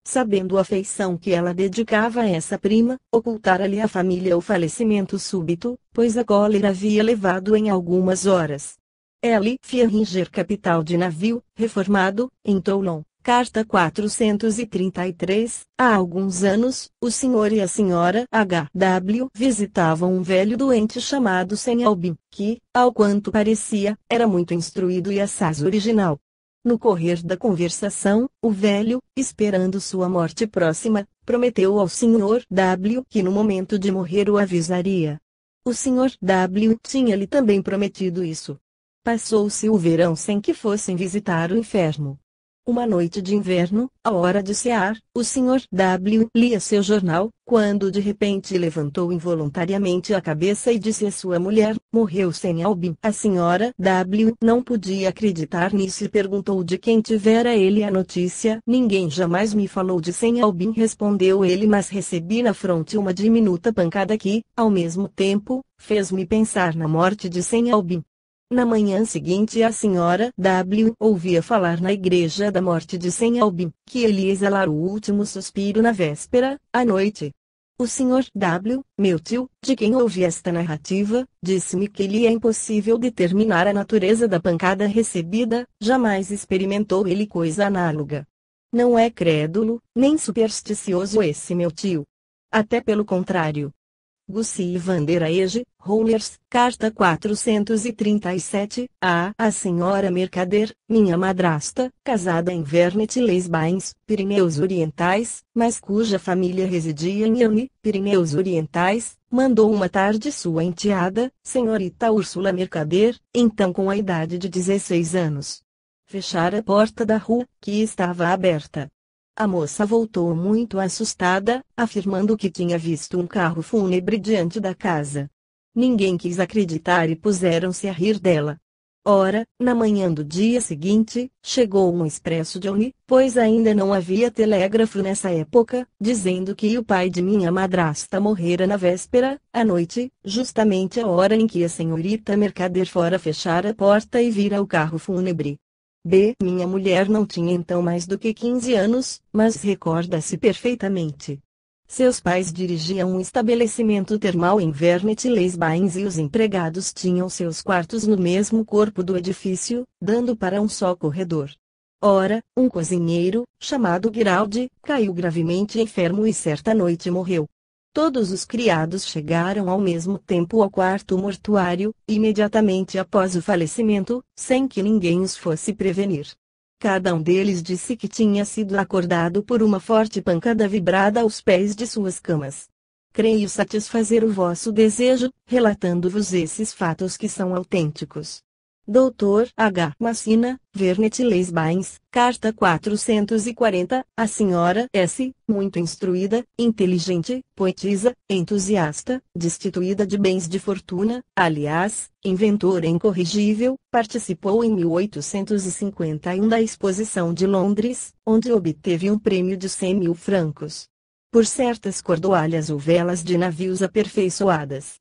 Sabendo a afeição que ela dedicava a essa prima, ocultara-lhe a família o falecimento súbito, pois a cólera havia levado em algumas horas. L. Fieringer, capital de navio, reformado, em Toulon. Carta 433, há alguns anos, o senhor e a senhora H.W. visitavam um velho doente chamado Senhalbin, que, ao quanto parecia, era muito instruído e assaz original. no correr da conversação, o velho, esperando sua morte próxima, prometeu ao Sr. W que no momento de morrer o avisaria. O Sr. W tinha-lhe também prometido isso. Passou-se o verão sem que fossem visitar o inferno. Uma noite de inverno, à hora de cear, o Sr. W lia seu jornal, quando de repente levantou involuntariamente a cabeça e disse à sua mulher: morreu sem Albin. A Sra. W não podia acreditar nisso e perguntou de quem tivera ele a notícia. Ninguém jamais me falou de sem Albin, respondeu ele, mas recebi na fronte uma diminuta pancada que, ao mesmo tempo, fez-me pensar na morte de sem Albin. Na manhã seguinte a Sra. W ouvia falar na igreja da morte de sem Albin, que ele ia exalar o último suspiro na véspera, à noite. O Sr. W, meu tio, de quem ouvi esta narrativa, disse-me que lhe é impossível determinar a natureza da pancada recebida, jamais experimentou ele coisa análoga. Não é crédulo, nem supersticioso esse meu tio. Até pelo contrário. Gussie van der Ege, Rollers, carta 437, a senhora Mercader, minha madrasta, casada em Vernet-les-Bains, Pirineus Orientais, mas cuja família residia em Yonne, Pirineus Orientais, mandou uma tarde sua enteada, senhorita Úrsula Mercader, então com a idade de 16 anos, fechar a porta da rua, que estava aberta. A moça voltou muito assustada, afirmando que tinha visto um carro fúnebre diante da casa. Ninguém quis acreditar e puseram-se a rir dela. Ora, na manhã do dia seguinte, chegou um expresso de Yonne, pois ainda não havia telégrafo nessa época, dizendo que o pai de minha madrasta morrera na véspera, à noite, justamente a hora em que a senhorita Mercader fora fechar a porta e vira o carro fúnebre. Minha mulher não tinha então mais do que 15 anos, mas recorda-se perfeitamente. Seus pais dirigiam um estabelecimento termal em Vernet-les-Bains e os empregados tinham seus quartos no mesmo corpo do edifício, dando para um só corredor. Ora, um cozinheiro, chamado Giraldi, caiu gravemente enfermo e certa noite morreu. Todos os criados chegaram ao mesmo tempo ao quarto mortuário, imediatamente após o falecimento, sem que ninguém os fosse prevenir. Cada um deles disse que tinha sido acordado por uma forte pancada vibrada aos pés de suas camas. Creio satisfazer o vosso desejo, relatando-vos esses fatos que são autênticos. Dr. H. Massina, Vernet-les-Bains, carta 440, a senhora S., muito instruída, inteligente, poetisa, entusiasta, destituída de bens de fortuna, aliás, inventora incorrigível, participou em 1851 da Exposição de Londres, onde obteve um prêmio de 100.000 francos. Por certas cordoalhas ou velas de navios aperfeiçoadas.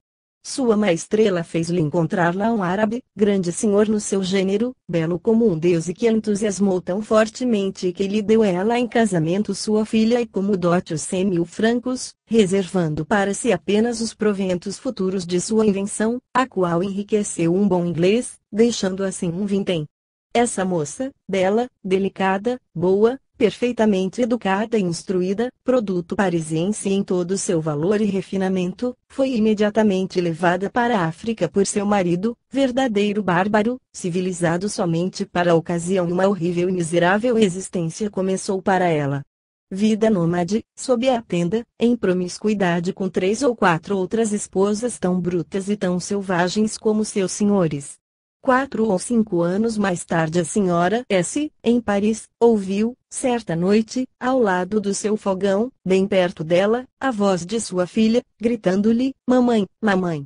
Sua maestrela fez-lhe encontrar lá um árabe, grande senhor no seu gênero, belo como um deus e que a entusiasmou tão fortemente que lhe deu ela em casamento sua filha e como dote os 100.000 francos, reservando para si apenas os proventos futuros de sua invenção, a qual enriqueceu um bom inglês, deixando assim um vintém. Essa moça, bela, delicada, boa, perfeitamente educada e instruída, produto parisiense em todo o seu valor e refinamento, foi imediatamente levada para a África por seu marido, verdadeiro bárbaro, civilizado somente para a ocasião. Uma horrível e miserável existência começou para ela. Vida nômade, sob a tenda, em promiscuidade com 3 ou 4 outras esposas tão brutas e tão selvagens como seus senhores. 4 ou 5 anos mais tarde a senhora S., em Paris, ouviu, certa noite, ao lado do seu fogão, bem perto dela, a voz de sua filha, gritando-lhe: mamãe, mamãe.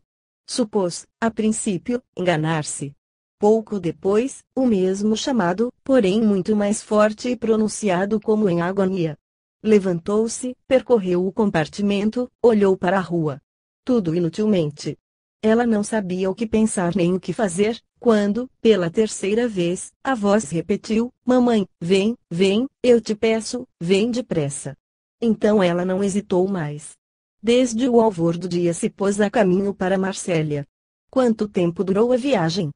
Supôs, a princípio, enganar-se. Pouco depois, o mesmo chamado, porém muito mais forte e pronunciado como em agonia. Levantou-se, percorreu o compartimento, olhou para a rua. Tudo inutilmente. Ela não sabia o que pensar nem o que fazer, quando, pela terceira vez, a voz repetiu: mamãe, vem, vem, eu te peço, vem depressa. Então ela não hesitou mais. Desde o alvor do dia se pôs a caminho para Marsella. Quanto tempo durou a viagem?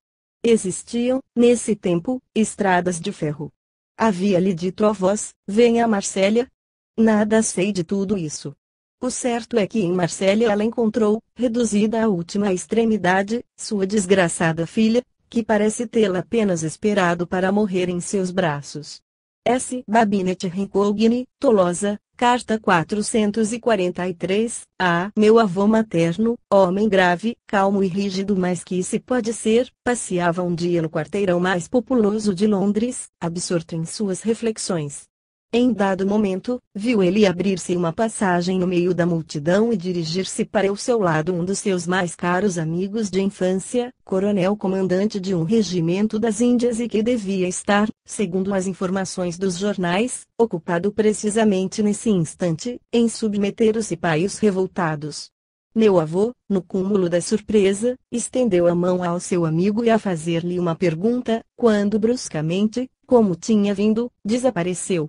Existiam, nesse tempo, estradas de ferro. Havia-lhe dito a voz: venha a Marsella? Nada sei de tudo isso. O certo é que em Marsella ela encontrou, reduzida à última extremidade, sua desgraçada filha, que parece tê-la apenas esperado para morrer em seus braços. S. Babinette Rincogni, Tolosa, carta 443, a meu avô materno, homem grave, calmo e rígido mais que se pode ser, passeava um dia no quarteirão mais populoso de Londres, absorto em suas reflexões. Em dado momento, viu ele abrir-se uma passagem no meio da multidão e dirigir-se para o seu lado um dos seus mais caros amigos de infância, coronel comandante de um regimento das Índias e que devia estar, segundo as informações dos jornais, ocupado precisamente nesse instante, em submeter os cipaios revoltados. Meu avô, no cúmulo da surpresa, estendeu a mão ao seu amigo e a fazer-lhe uma pergunta, quando bruscamente, como tinha vindo, desapareceu.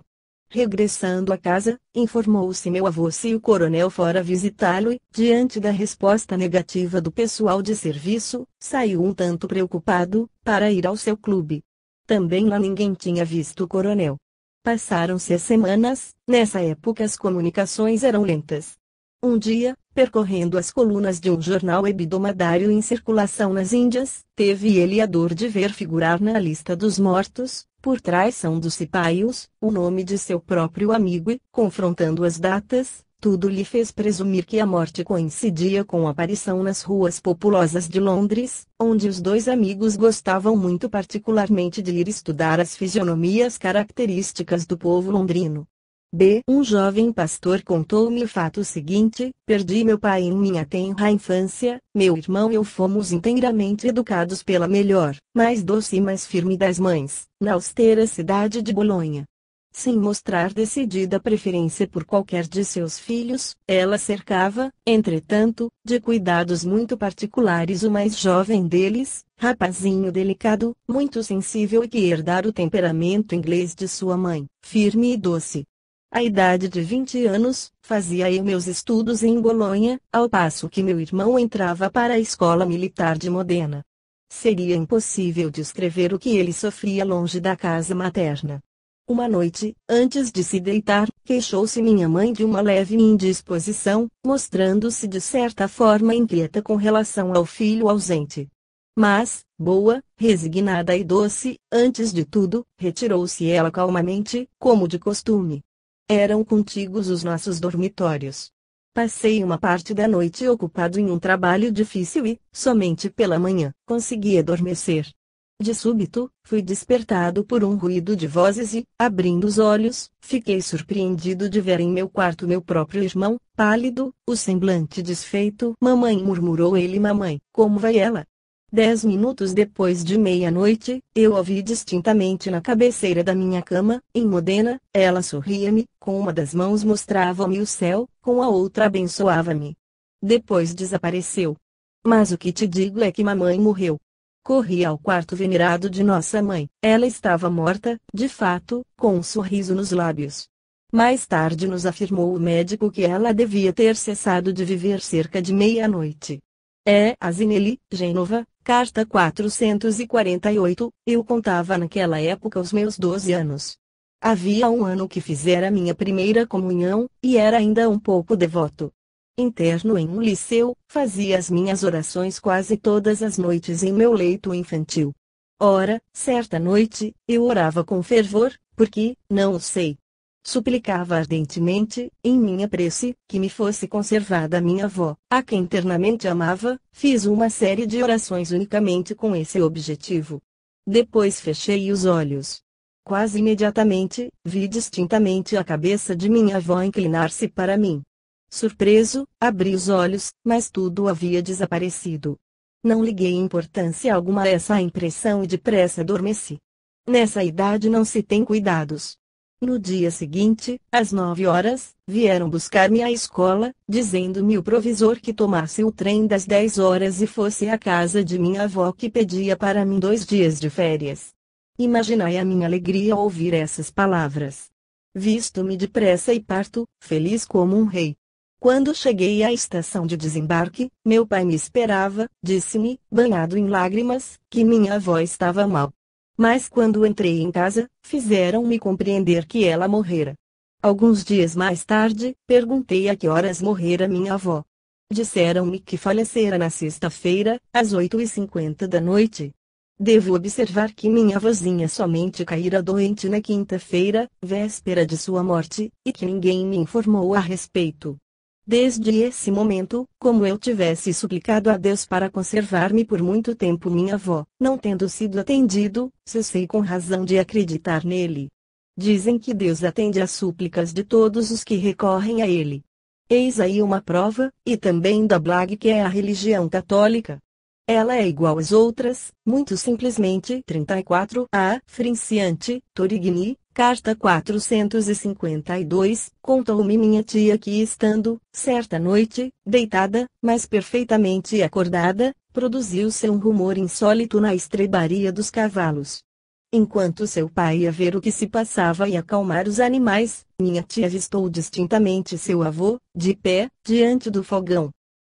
Regressando a casa, informou-se meu avô se o coronel fora visitá-lo e, diante da resposta negativa do pessoal de serviço, saiu um tanto preocupado, para ir ao seu clube. Também lá ninguém tinha visto o coronel. Passaram-se as semanas, nessa época as comunicações eram lentas. Um dia, percorrendo as colunas de um jornal hebdomadário em circulação nas Índias, teve ele a dor de ver figurar na lista dos mortos, por traição dos cipaios, o nome de seu próprio amigo e, confrontando as datas, tudo lhe fez presumir que a morte coincidia com a aparição nas ruas populosas de Londres, onde os dois amigos gostavam muito particularmente de ir estudar as fisionomias características do povo londrino. Um jovem pastor contou-me o fato seguinte: perdi meu pai em minha tenra infância, meu irmão e eu fomos inteiramente educados pela melhor, mais doce e mais firme das mães, na austera cidade de Bolonha. Sem mostrar decidida preferência por qualquer de seus filhos, ela cercava, entretanto, de cuidados muito particulares o mais jovem deles, rapazinho delicado, muito sensível e que herdara o temperamento inglês de sua mãe, firme e doce. À idade de 20 anos, fazia eu meus estudos em Bolonha, ao passo que meu irmão entrava para a escola militar de Modena. Seria impossível descrever o que ele sofria longe da casa materna. Uma noite, antes de se deitar, queixou-se minha mãe de uma leve indisposição, mostrando-se de certa forma inquieta com relação ao filho ausente. Mas, boa, resignada e doce, antes de tudo, retirou-se ela calmamente, como de costume. Eram contíguos os nossos dormitórios. Passei uma parte da noite ocupado em um trabalho difícil e, somente pela manhã, consegui adormecer. De súbito, fui despertado por um ruído de vozes e, abrindo os olhos, fiquei surpreendido de ver em meu quarto meu próprio irmão, pálido, o semblante desfeito. Mamãe, murmurou ele. Mamãe, como vai ela? 10 minutos depois de meia-noite, eu ouvi distintamente na cabeceira da minha cama, em Modena, ela sorria-me, com uma das mãos mostrava-me o céu, com a outra abençoava-me. Depois desapareceu. Mas o que te digo é que mamãe morreu. Corri ao quarto venerado de nossa mãe. Ela estava morta, de fato, com um sorriso nos lábios. Mais tarde nos afirmou o médico que ela devia ter cessado de viver cerca de meia-noite. Asinelli, Gênova, carta 448, eu contava naquela época os meus 12 anos. Havia um ano que fizera minha primeira comunhão, e era ainda um pouco devoto. Interno em um liceu, fazia as minhas orações quase todas as noites em meu leito infantil. Ora, certa noite, eu orava com fervor, porque, não o sei. Suplicava ardentemente, em minha prece, que me fosse conservada minha avó, a quem ternamente amava. Fiz uma série de orações unicamente com esse objetivo. Depois fechei os olhos. Quase imediatamente, vi distintamente a cabeça de minha avó inclinar-se para mim. Surpreso, abri os olhos, mas tudo havia desaparecido. Não liguei importância alguma a essa impressão e depressa adormeci. Nessa idade não se tem cuidados. No dia seguinte, às 9 horas, vieram buscar-me à escola, dizendo-me o provisor que tomasse o trem das 10 horas e fosse à casa de minha avó que pedia para mim 2 dias de férias. Imaginai a minha alegria ao ouvir essas palavras. Visto-me depressa e parto, feliz como um rei. Quando cheguei à estação de desembarque, meu pai me esperava, disse-me, banhado em lágrimas, que minha avó estava mal. Mas quando entrei em casa, fizeram-me compreender que ela morrera. Alguns dias mais tarde, perguntei a que horas morrera minha avó. Disseram-me que falecera na sexta-feira, às 8h50 da noite. Devo observar que minha vozinha somente caíra doente na quinta-feira, véspera de sua morte, e que ninguém me informou a respeito. Desde esse momento, como eu tivesse suplicado a Deus para conservar-me por muito tempo minha avó, não tendo sido atendido, cessei com razão de acreditar nele. Dizem que Deus atende às súplicas de todos os que recorrem a ele. Eis aí uma prova, e também da blague que é a religião católica. Ela é igual às outras, muito simplesmente. 34 A. Frinciante, Torigny, carta 452, contou-me minha tia que estando, certa noite, deitada, mas perfeitamente acordada, produziu-se um rumor insólito na estrebaria dos cavalos. Enquanto seu pai ia ver o que se passava e acalmar os animais, minha tia avistou distintamente seu avô, de pé, diante do fogão.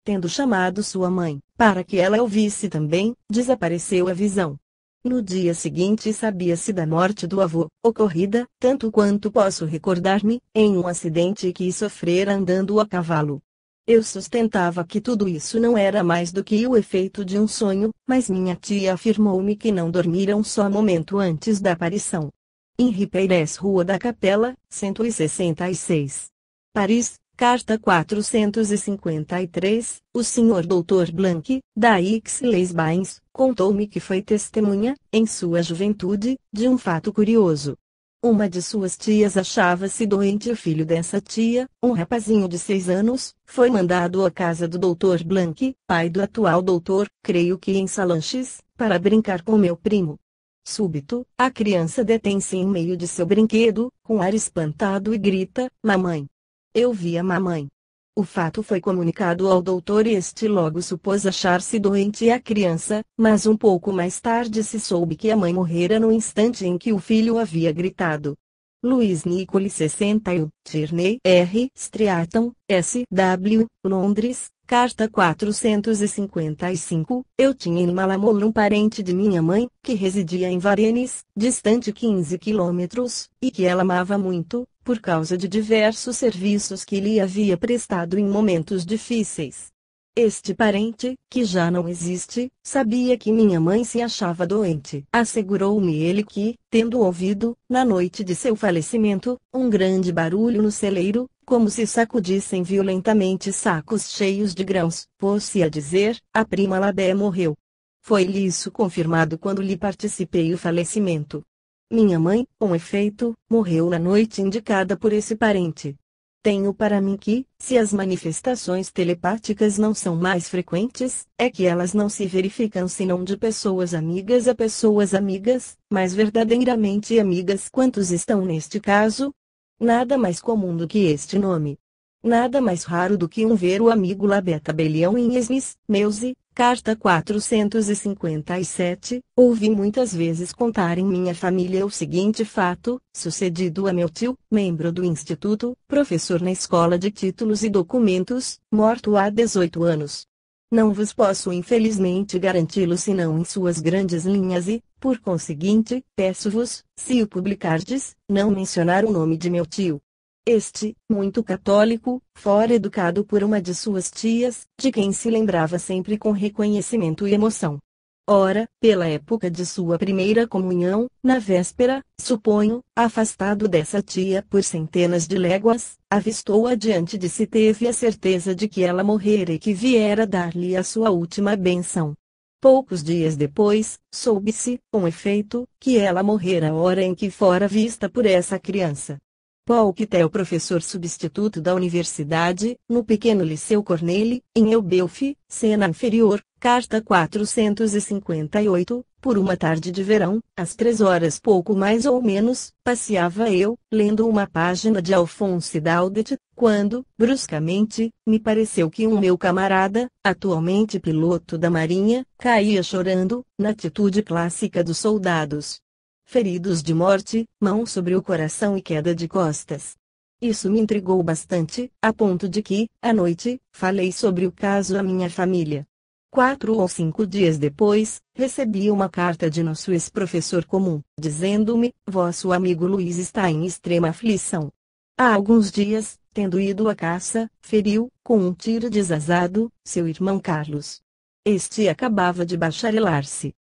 Tendo chamado sua mãe, para que ela ouvisse também, desapareceu a visão. No dia seguinte sabia-se da morte do avô, ocorrida, tanto quanto posso recordar-me, em um acidente que sofrera andando a cavalo. Eu sustentava que tudo isso não era mais do que o efeito de um sonho, mas minha tia afirmou-me que não dormira um só momento antes da aparição. Henri Pérez, Rua da Capela, 166. Paris, carta 453, o Sr. Dr. Blanc, da Aix-les-Bains, contou-me que foi testemunha, em sua juventude, de um fato curioso. Uma de suas tias achava-se doente e o filho dessa tia, um rapazinho de 6 anos, foi mandado à casa do Dr. Blanc, pai do atual doutor, creio que em Salanches, para brincar com meu primo. Súbito, a criança detém-se em meio de seu brinquedo, com ar espantado e grita: "Mamãe!" Eu vi a mamãe. O fato foi comunicado ao doutor e este logo supôs achar-se doente a criança, mas um pouco mais tarde se soube que a mãe morrera no instante em que o filho havia gritado. Luiz Nicole 61, Tierney R. Streatham, S.W., Londres, carta 455, eu tinha em Malamolo um parente de minha mãe, que residia em Varennes, distante 15 quilômetros, e que ela amava muito, por causa de diversos serviços que lhe havia prestado em momentos difíceis. Este parente, que já não existe, sabia que minha mãe se achava doente. Assegurou-me ele que, tendo ouvido, na noite de seu falecimento, um grande barulho no celeiro, como se sacudissem violentamente sacos cheios de grãos, pôs-se a dizer: "A prima Labé morreu." Foi-lhe isso confirmado quando lhe participei o falecimento. Minha mãe, com efeito, morreu na noite indicada por esse parente. Tenho para mim que, se as manifestações telepáticas não são mais frequentes, é que elas não se verificam senão de pessoas amigas a pessoas amigas, mas verdadeiramente amigas. Quantos estão neste caso? Nada mais comum do que este nome. Nada mais raro do que ver o amigo Labé tabelião em Esmes, Meuse, carta 457, ouvi muitas vezes contar em minha família o seguinte fato, sucedido a meu tio, membro do Instituto, professor na Escola de Títulos e Documentos, morto há 18 anos. Não vos posso infelizmente garanti-lo senão em suas grandes linhas e, por conseguinte, peço-vos, se o publicardes, não mencionar o nome de meu tio. Este, muito católico, fora educado por uma de suas tias, de quem se lembrava sempre com reconhecimento e emoção. Ora, pela época de sua primeira comunhão, na véspera, suponho, afastado dessa tia por centenas de léguas, avistou-a diante de si, teve a certeza de que ela morrera e que viera dar-lhe a sua última bênção. Poucos dias depois, soube-se, com efeito, que ela morrera a hora em que fora vista por essa criança. Paul Kittel, professor substituto da universidade, no pequeno Liceu Corneli, em Elbeuf, Sena Inferior, carta 458, por uma tarde de verão, às 3 horas pouco mais ou menos, passeava eu, lendo uma página de Alphonse Daudet, quando, bruscamente, me pareceu que um meu camarada, atualmente piloto da Marinha, caía chorando, na atitude clássica dos soldados. Feridos de morte, mão sobre o coração e queda de costas. Isso me intrigou bastante, a ponto de que, à noite, falei sobre o caso à minha família. 4 ou 5 dias depois, recebi uma carta de nosso ex-professor comum, dizendo-me: "Vosso amigo Luiz está em extrema aflição. Há alguns dias, tendo ido à caça, feriu, com um tiro desazado, seu irmão Carlos. Este acabava de bacharelar-se.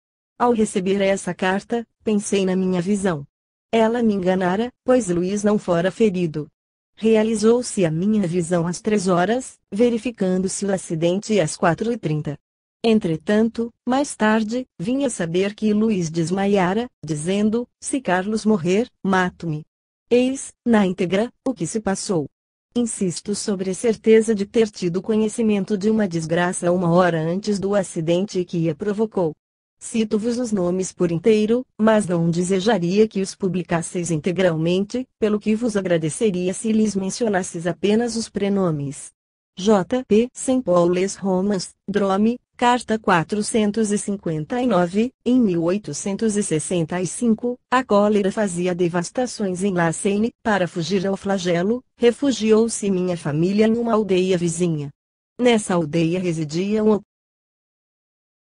Ao receber essa carta, pensei na minha visão. Ela me enganara, pois Luiz não fora ferido. Realizou-se a minha visão às 3 horas, verificando-se o acidente às 4h30. Entretanto, mais tarde, vim a saber que Luiz desmaiara, dizendo: se Carlos morrer, mato-me. Eis, na íntegra, o que se passou. Insisto sobre a certeza de ter tido conhecimento de uma desgraça 1 hora antes do acidente que a provocou. Cito-vos os nomes por inteiro, mas não desejaria que os publicasseis integralmente, pelo que vos agradeceria se lhes mencionasseis apenas os prenomes. J. P. St. Paules Romans, Drome, Carta 459, em 1865, a cólera fazia devastações em La Seine. Para fugir ao flagelo, refugiou-se minha família numa aldeia vizinha. Nessa aldeia residiam